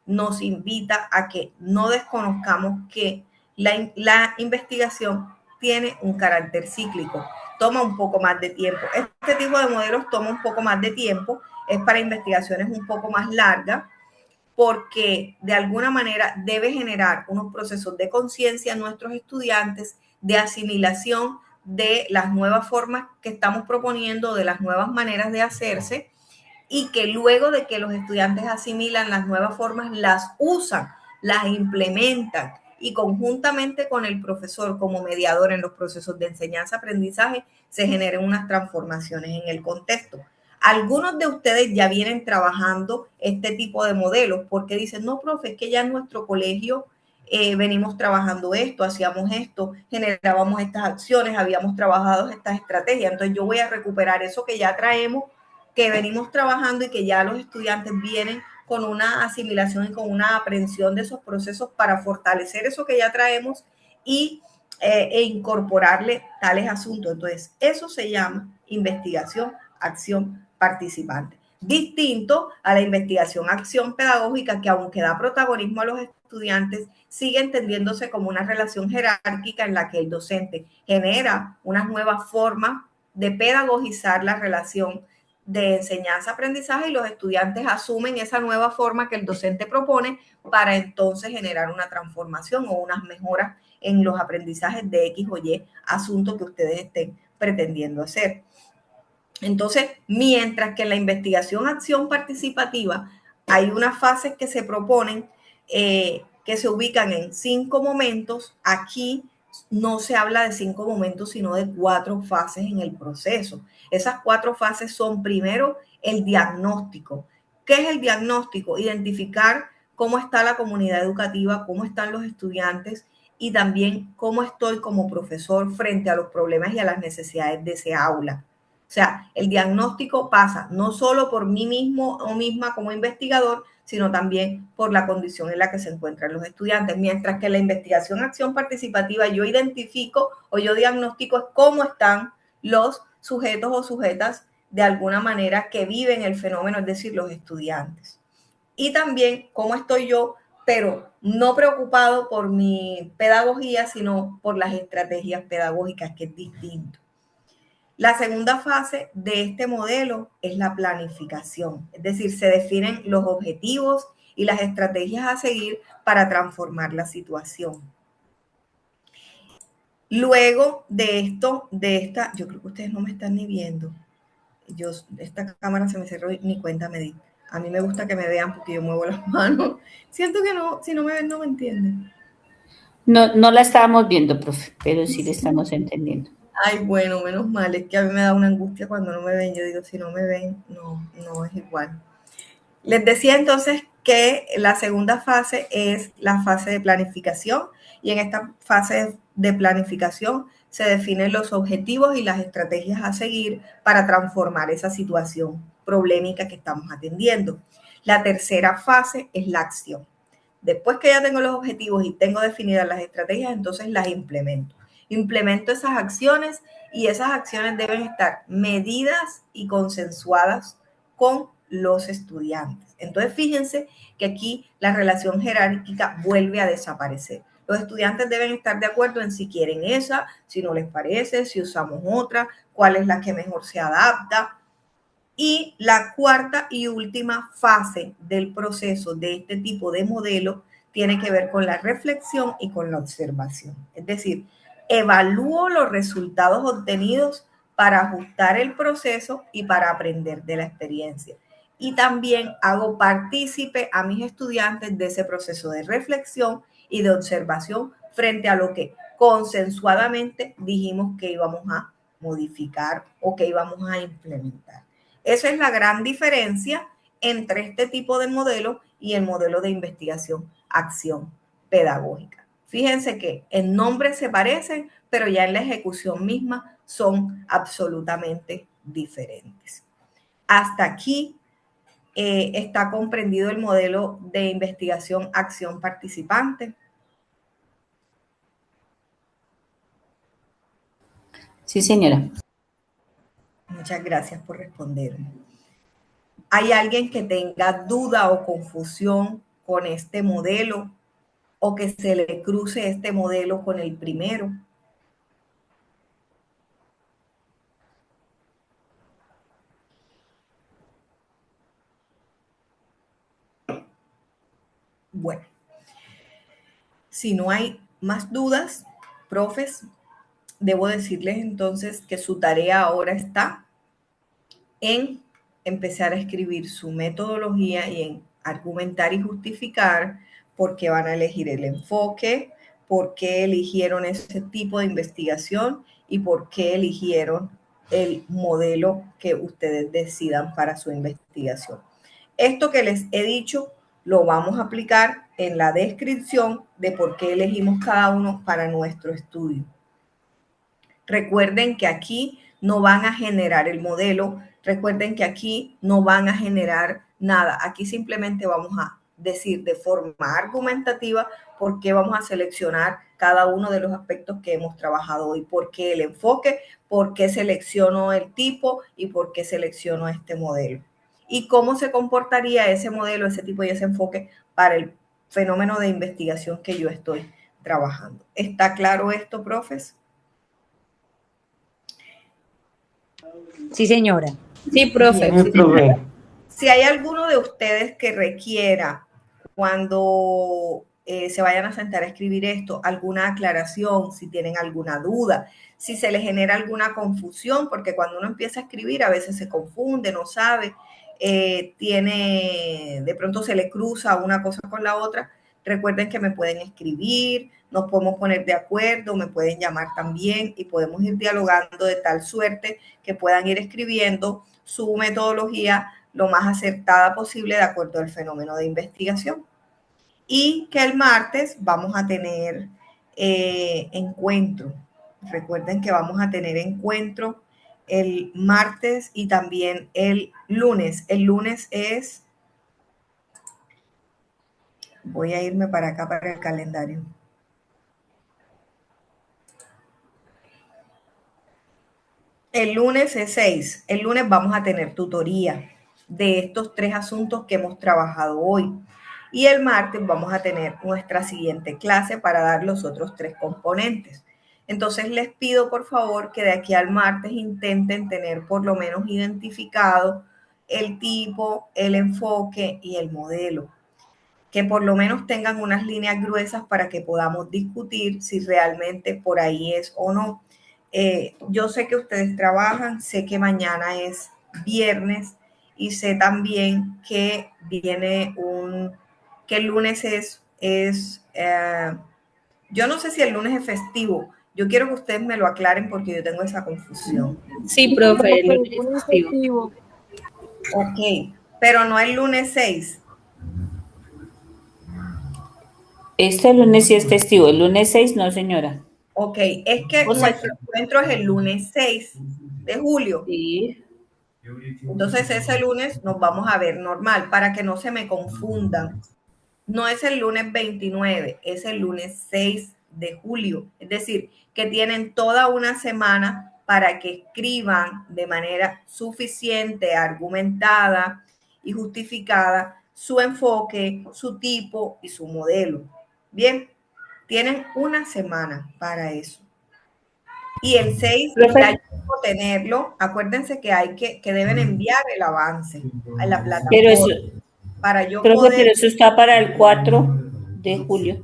nos invita a que no desconozcamos que la investigación tiene un carácter cíclico, toma un poco más de tiempo. Este tipo de modelos toma un poco más de tiempo, es para investigaciones un poco más largas, porque de alguna manera debe generar unos procesos de conciencia en nuestros estudiantes, de asimilación de las nuevas formas que estamos proponiendo, de las nuevas maneras de hacerse, y que luego de que los estudiantes asimilan las nuevas formas, las usan, las implementan y conjuntamente con el profesor como mediador en los procesos de enseñanza-aprendizaje se generen unas transformaciones en el contexto. Algunos de ustedes ya vienen trabajando este tipo de modelos porque dicen, no, profe, es que ya en nuestro colegio venimos trabajando esto, hacíamos esto, generábamos estas acciones, habíamos trabajado estas estrategias, entonces yo voy a recuperar eso que ya traemos, que venimos trabajando y que ya los estudiantes vienen con una asimilación y con una aprehensión de esos procesos para fortalecer eso que ya traemos e incorporarle tales asuntos. Entonces, eso se llama investigación, acción participante. Distinto a la investigación, acción pedagógica, que aunque da protagonismo a los estudiantes, sigue entendiéndose como una relación jerárquica en la que el docente genera unas nuevas formas de pedagogizar la relación de enseñanza-aprendizaje y los estudiantes asumen esa nueva forma que el docente propone para entonces generar una transformación o unas mejoras en los aprendizajes de X o Y asunto que ustedes estén pretendiendo hacer. Entonces, mientras que en la investigación acción participativa hay unas fases que se proponen que se ubican en 5 momentos, aquí no se habla de 5 momentos, sino de 4 fases en el proceso. Esas 4 fases son, primero, el diagnóstico. ¿Qué es el diagnóstico? Identificar cómo está la comunidad educativa, cómo están los estudiantes y también cómo estoy como profesor frente a los problemas y a las necesidades de ese aula. O sea, el diagnóstico pasa no solo por mí mismo o misma como investigador, sino también por la condición en la que se encuentran los estudiantes. Mientras que la investigación acción participativa yo identifico o yo diagnostico cómo están los sujetos o sujetas de alguna manera que viven el fenómeno, es decir, los estudiantes. Y también cómo estoy yo, pero no preocupado por mi pedagogía, sino por las estrategias pedagógicas, que es distinto. La segunda fase de este modelo es la planificación, es decir, se definen los objetivos y las estrategias a seguir para transformar la situación. Luego de esto, yo creo que ustedes no me están ni viendo. Esta cámara se me cerró y ni cuenta me di. A mí me gusta que me vean porque yo muevo las manos. Siento que no, si no me ven, no me entienden. No, no la estábamos viendo, profe, pero sí le estamos entendiendo. Ay, bueno, menos mal, es que a mí me da una angustia cuando no me ven. Yo digo, si no me ven, no es igual. Les decía entonces que la segunda fase es la fase de planificación y en esta fase de planificación se definen los objetivos y las estrategias a seguir para transformar esa situación problemática que estamos atendiendo. La tercera fase es la acción. Después que ya tengo los objetivos y tengo definidas las estrategias, entonces las implemento. Implemento esas acciones y esas acciones deben estar medidas y consensuadas con los estudiantes. Entonces, fíjense que aquí la relación jerárquica vuelve a desaparecer. Los estudiantes deben estar de acuerdo en si quieren esa, si no les parece, si usamos otra, cuál es la que mejor se adapta. Y la cuarta y última fase del proceso de este tipo de modelo tiene que ver con la reflexión y con la observación. Es decir, evalúo los resultados obtenidos para ajustar el proceso y para aprender de la experiencia. Y también hago partícipe a mis estudiantes de ese proceso de reflexión y de observación frente a lo que consensuadamente dijimos que íbamos a modificar o que íbamos a implementar. Esa es la gran diferencia entre este tipo de modelo y el modelo de investigación acción pedagógica. Fíjense que en nombre se parecen, pero ya en la ejecución misma son absolutamente diferentes. Hasta aquí está comprendido el modelo de investigación acción participante. Sí, señora. Muchas gracias por responderme. ¿Hay alguien que tenga duda o confusión con este modelo o que se le cruce este modelo con el primero? Bueno, si no hay más dudas, profes, debo decirles entonces que su tarea ahora está en empezar a escribir su metodología y en argumentar y justificar por qué van a elegir el enfoque, por qué eligieron ese tipo de investigación y por qué eligieron el modelo que ustedes decidan para su investigación. Esto que les he dicho lo vamos a aplicar en la descripción de por qué elegimos cada uno para nuestro estudio. Recuerden que aquí no van a generar el modelo, recuerden que aquí no van a generar nada. Aquí simplemente vamos a decir de forma argumentativa por qué vamos a seleccionar cada uno de los aspectos que hemos trabajado hoy, por qué el enfoque, por qué selecciono el tipo y por qué selecciono este modelo. Y cómo se comportaría ese modelo, ese tipo y ese enfoque para el fenómeno de investigación que yo estoy trabajando. ¿Está claro esto, profes? Sí, señora. Sí, profe. Sí, profe. Si hay alguno de ustedes que requiera, cuando se vayan a sentar a escribir esto, alguna aclaración, si tienen alguna duda, si se les genera alguna confusión, porque cuando uno empieza a escribir a veces se confunde, no sabe, de pronto se le cruza una cosa con la otra, recuerden que me pueden escribir, nos podemos poner de acuerdo, me pueden llamar también y podemos ir dialogando de tal suerte que puedan ir escribiendo su metodología lo más acertada posible de acuerdo al fenómeno de investigación. Y que el martes vamos a tener encuentro. Recuerden que vamos a tener encuentro el martes y también el lunes. El lunes es... Voy a irme para acá, para el calendario. El lunes es 6. El lunes vamos a tener tutoría de estos 3 asuntos que hemos trabajado hoy. Y el martes vamos a tener nuestra siguiente clase para dar los otros 3 componentes. Entonces les pido por favor que de aquí al martes intenten tener por lo menos identificado el tipo, el enfoque y el modelo. Que por lo menos tengan unas líneas gruesas para que podamos discutir si realmente por ahí es o no. Yo sé que ustedes trabajan, sé que mañana es viernes y sé también que que el lunes yo no sé si el lunes es festivo. Yo quiero que ustedes me lo aclaren porque yo tengo esa confusión. Sí, profe, el lunes es festivo. Ok, pero no el lunes 6. Este lunes sí es festivo, el lunes 6 no, señora. Ok, es que nuestro encuentro es el lunes 6 de julio. Sí. Entonces ese lunes nos vamos a ver normal para que no se me confundan. No es el lunes 29, es el lunes 6 de julio. Es decir, que tienen toda una semana para que escriban de manera suficiente, argumentada y justificada su enfoque, su tipo y su modelo. Bien, tienen una semana para eso. Y el 6 ya yo puedo tenerlo. Acuérdense que que deben enviar el avance a la plataforma. Pero eso, para yo profe, poder... pero eso está para el 4 de julio.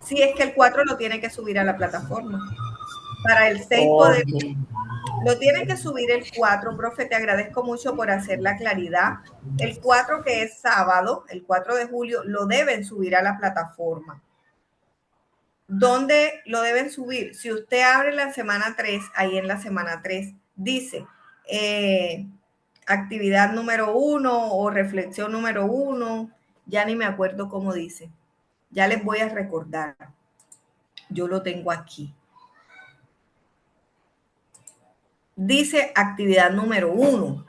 Sí, es que el 4 lo tiene que subir a la plataforma. Para el 6 Okay. Lo tiene que subir el 4, profe, te agradezco mucho por hacer la claridad. El 4, que es sábado, el 4 de julio, lo deben subir a la plataforma. ¿Dónde lo deben subir? Si usted abre la semana 3, ahí en la semana 3 dice actividad número 1 o reflexión número 1, ya ni me acuerdo cómo dice. Ya les voy a recordar. Yo lo tengo aquí. Dice actividad número 1.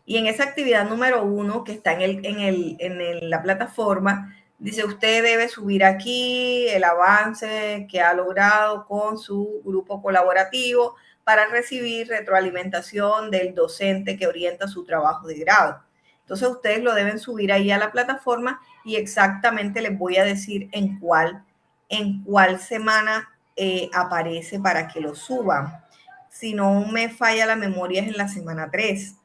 Y en esa actividad número 1 que está en la plataforma, dice usted debe subir aquí el avance que ha logrado con su grupo colaborativo para recibir retroalimentación del docente que orienta su trabajo de grado. Entonces ustedes lo deben subir ahí a la plataforma y exactamente les voy a decir en cuál semana aparece para que lo suban. Si no me falla la memoria es en la semana 3.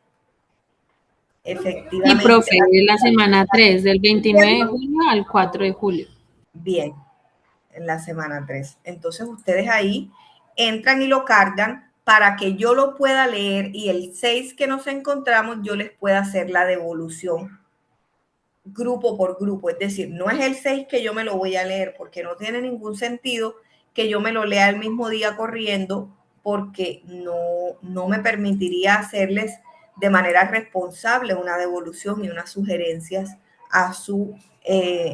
Efectivamente. Y profe, la semana 3, del 29 de julio al 4 de julio. Bien, en la semana 3. Entonces ustedes ahí entran y lo cargan para que yo lo pueda leer y el 6 que nos encontramos yo les pueda hacer la devolución grupo por grupo. Es decir, no es el 6 que yo me lo voy a leer porque no tiene ningún sentido que yo me lo lea el mismo día corriendo porque no me permitiría hacerles de manera responsable una devolución y unas sugerencias a su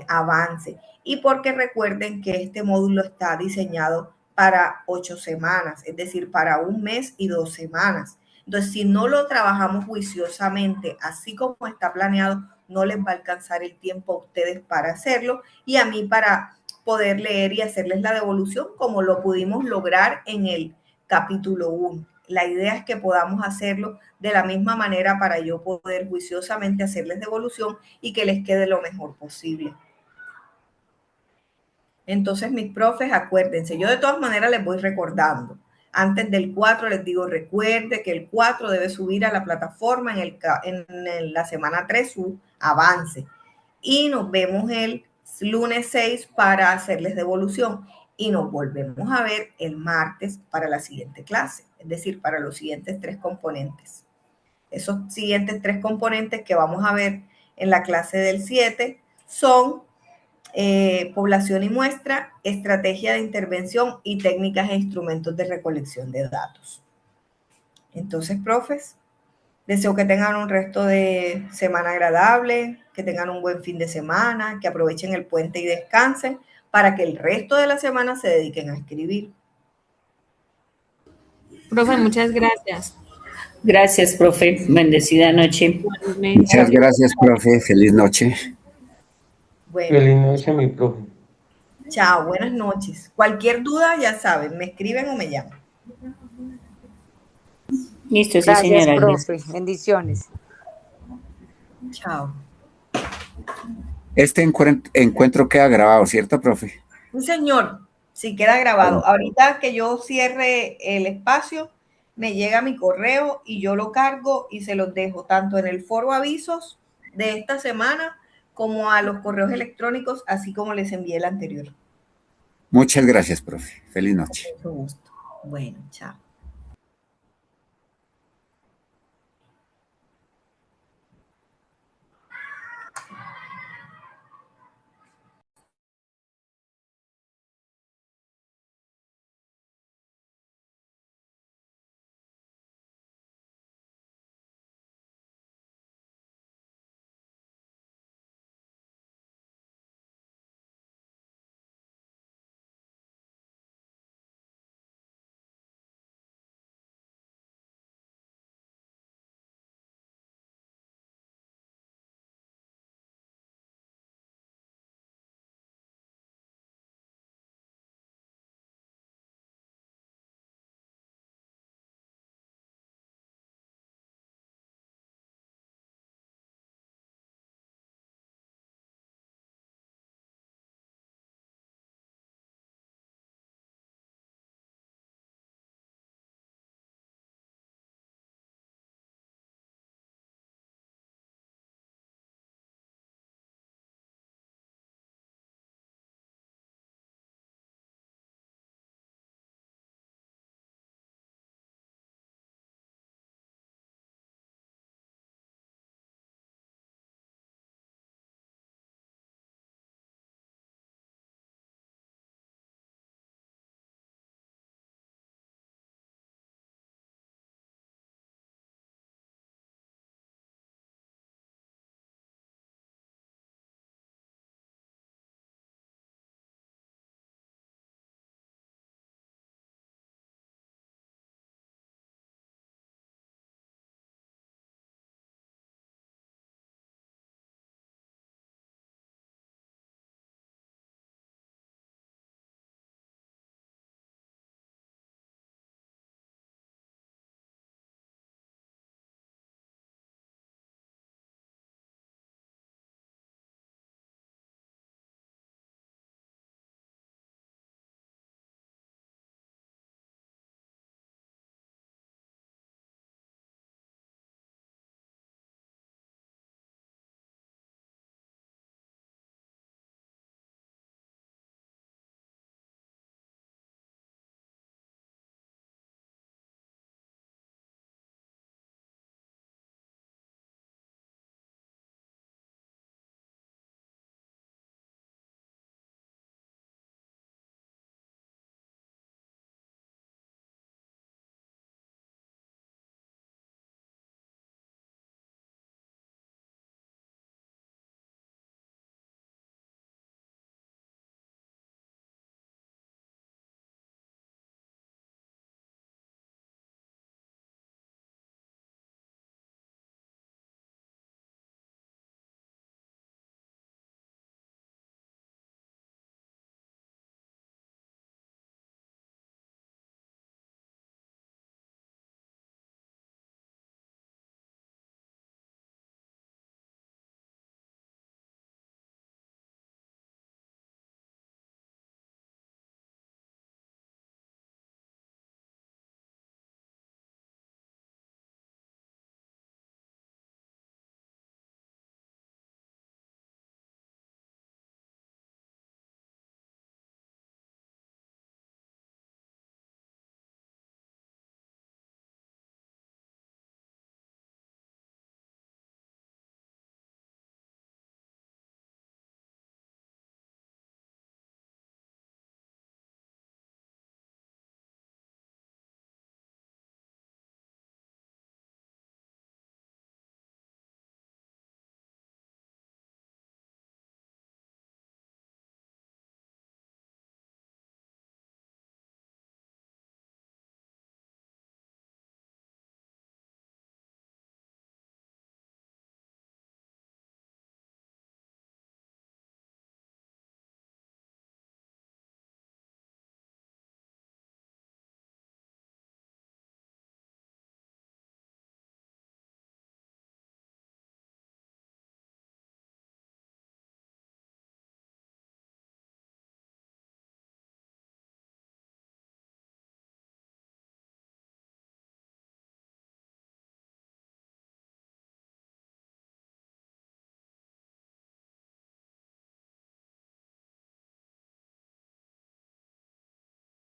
avance. Y porque recuerden que este módulo está diseñado para 8 semanas, es decir, para 1 mes y 2 semanas. Entonces, si no lo trabajamos juiciosamente, así como está planeado, no les va a alcanzar el tiempo a ustedes para hacerlo y a mí para poder leer y hacerles la devolución como lo pudimos lograr en el capítulo 1. La idea es que podamos hacerlo de la misma manera para yo poder juiciosamente hacerles devolución y que les quede lo mejor posible. Entonces, mis profes, acuérdense, yo de todas maneras les voy recordando. Antes del 4 les digo, recuerde que el 4 debe subir a la plataforma en la semana 3 su avance. Y nos vemos el lunes 6 para hacerles devolución. Y nos volvemos a ver el martes para la siguiente clase, es decir, para los siguientes 3 componentes. Esos siguientes 3 componentes que vamos a ver en la clase del 7 son población y muestra, estrategia de intervención y técnicas e instrumentos de recolección de datos. Entonces, profes, deseo que tengan un resto de semana agradable, que tengan un buen fin de semana, que aprovechen el puente y descansen para que el resto de la semana se dediquen a escribir. Profe, muchas gracias. Gracias, profe. Bendecida noche. Muchas gracias, profe. Feliz noche. Bueno, Feliz noche, mi profe. chao, buenas noches. Cualquier duda, ya saben, me escriben o me llaman. Listo, sí, Gracias, señora. profe. Bendiciones. Chao. Este encuentro queda grabado, ¿cierto, profe? Un señor, si queda grabado. Ahorita que yo cierre el espacio, me llega mi correo y yo lo cargo y se los dejo tanto en el foro avisos de esta semana como a los correos electrónicos, así como les envié el anterior. Muchas gracias, profe. Feliz noche. Con mucho gusto. Bueno, chao.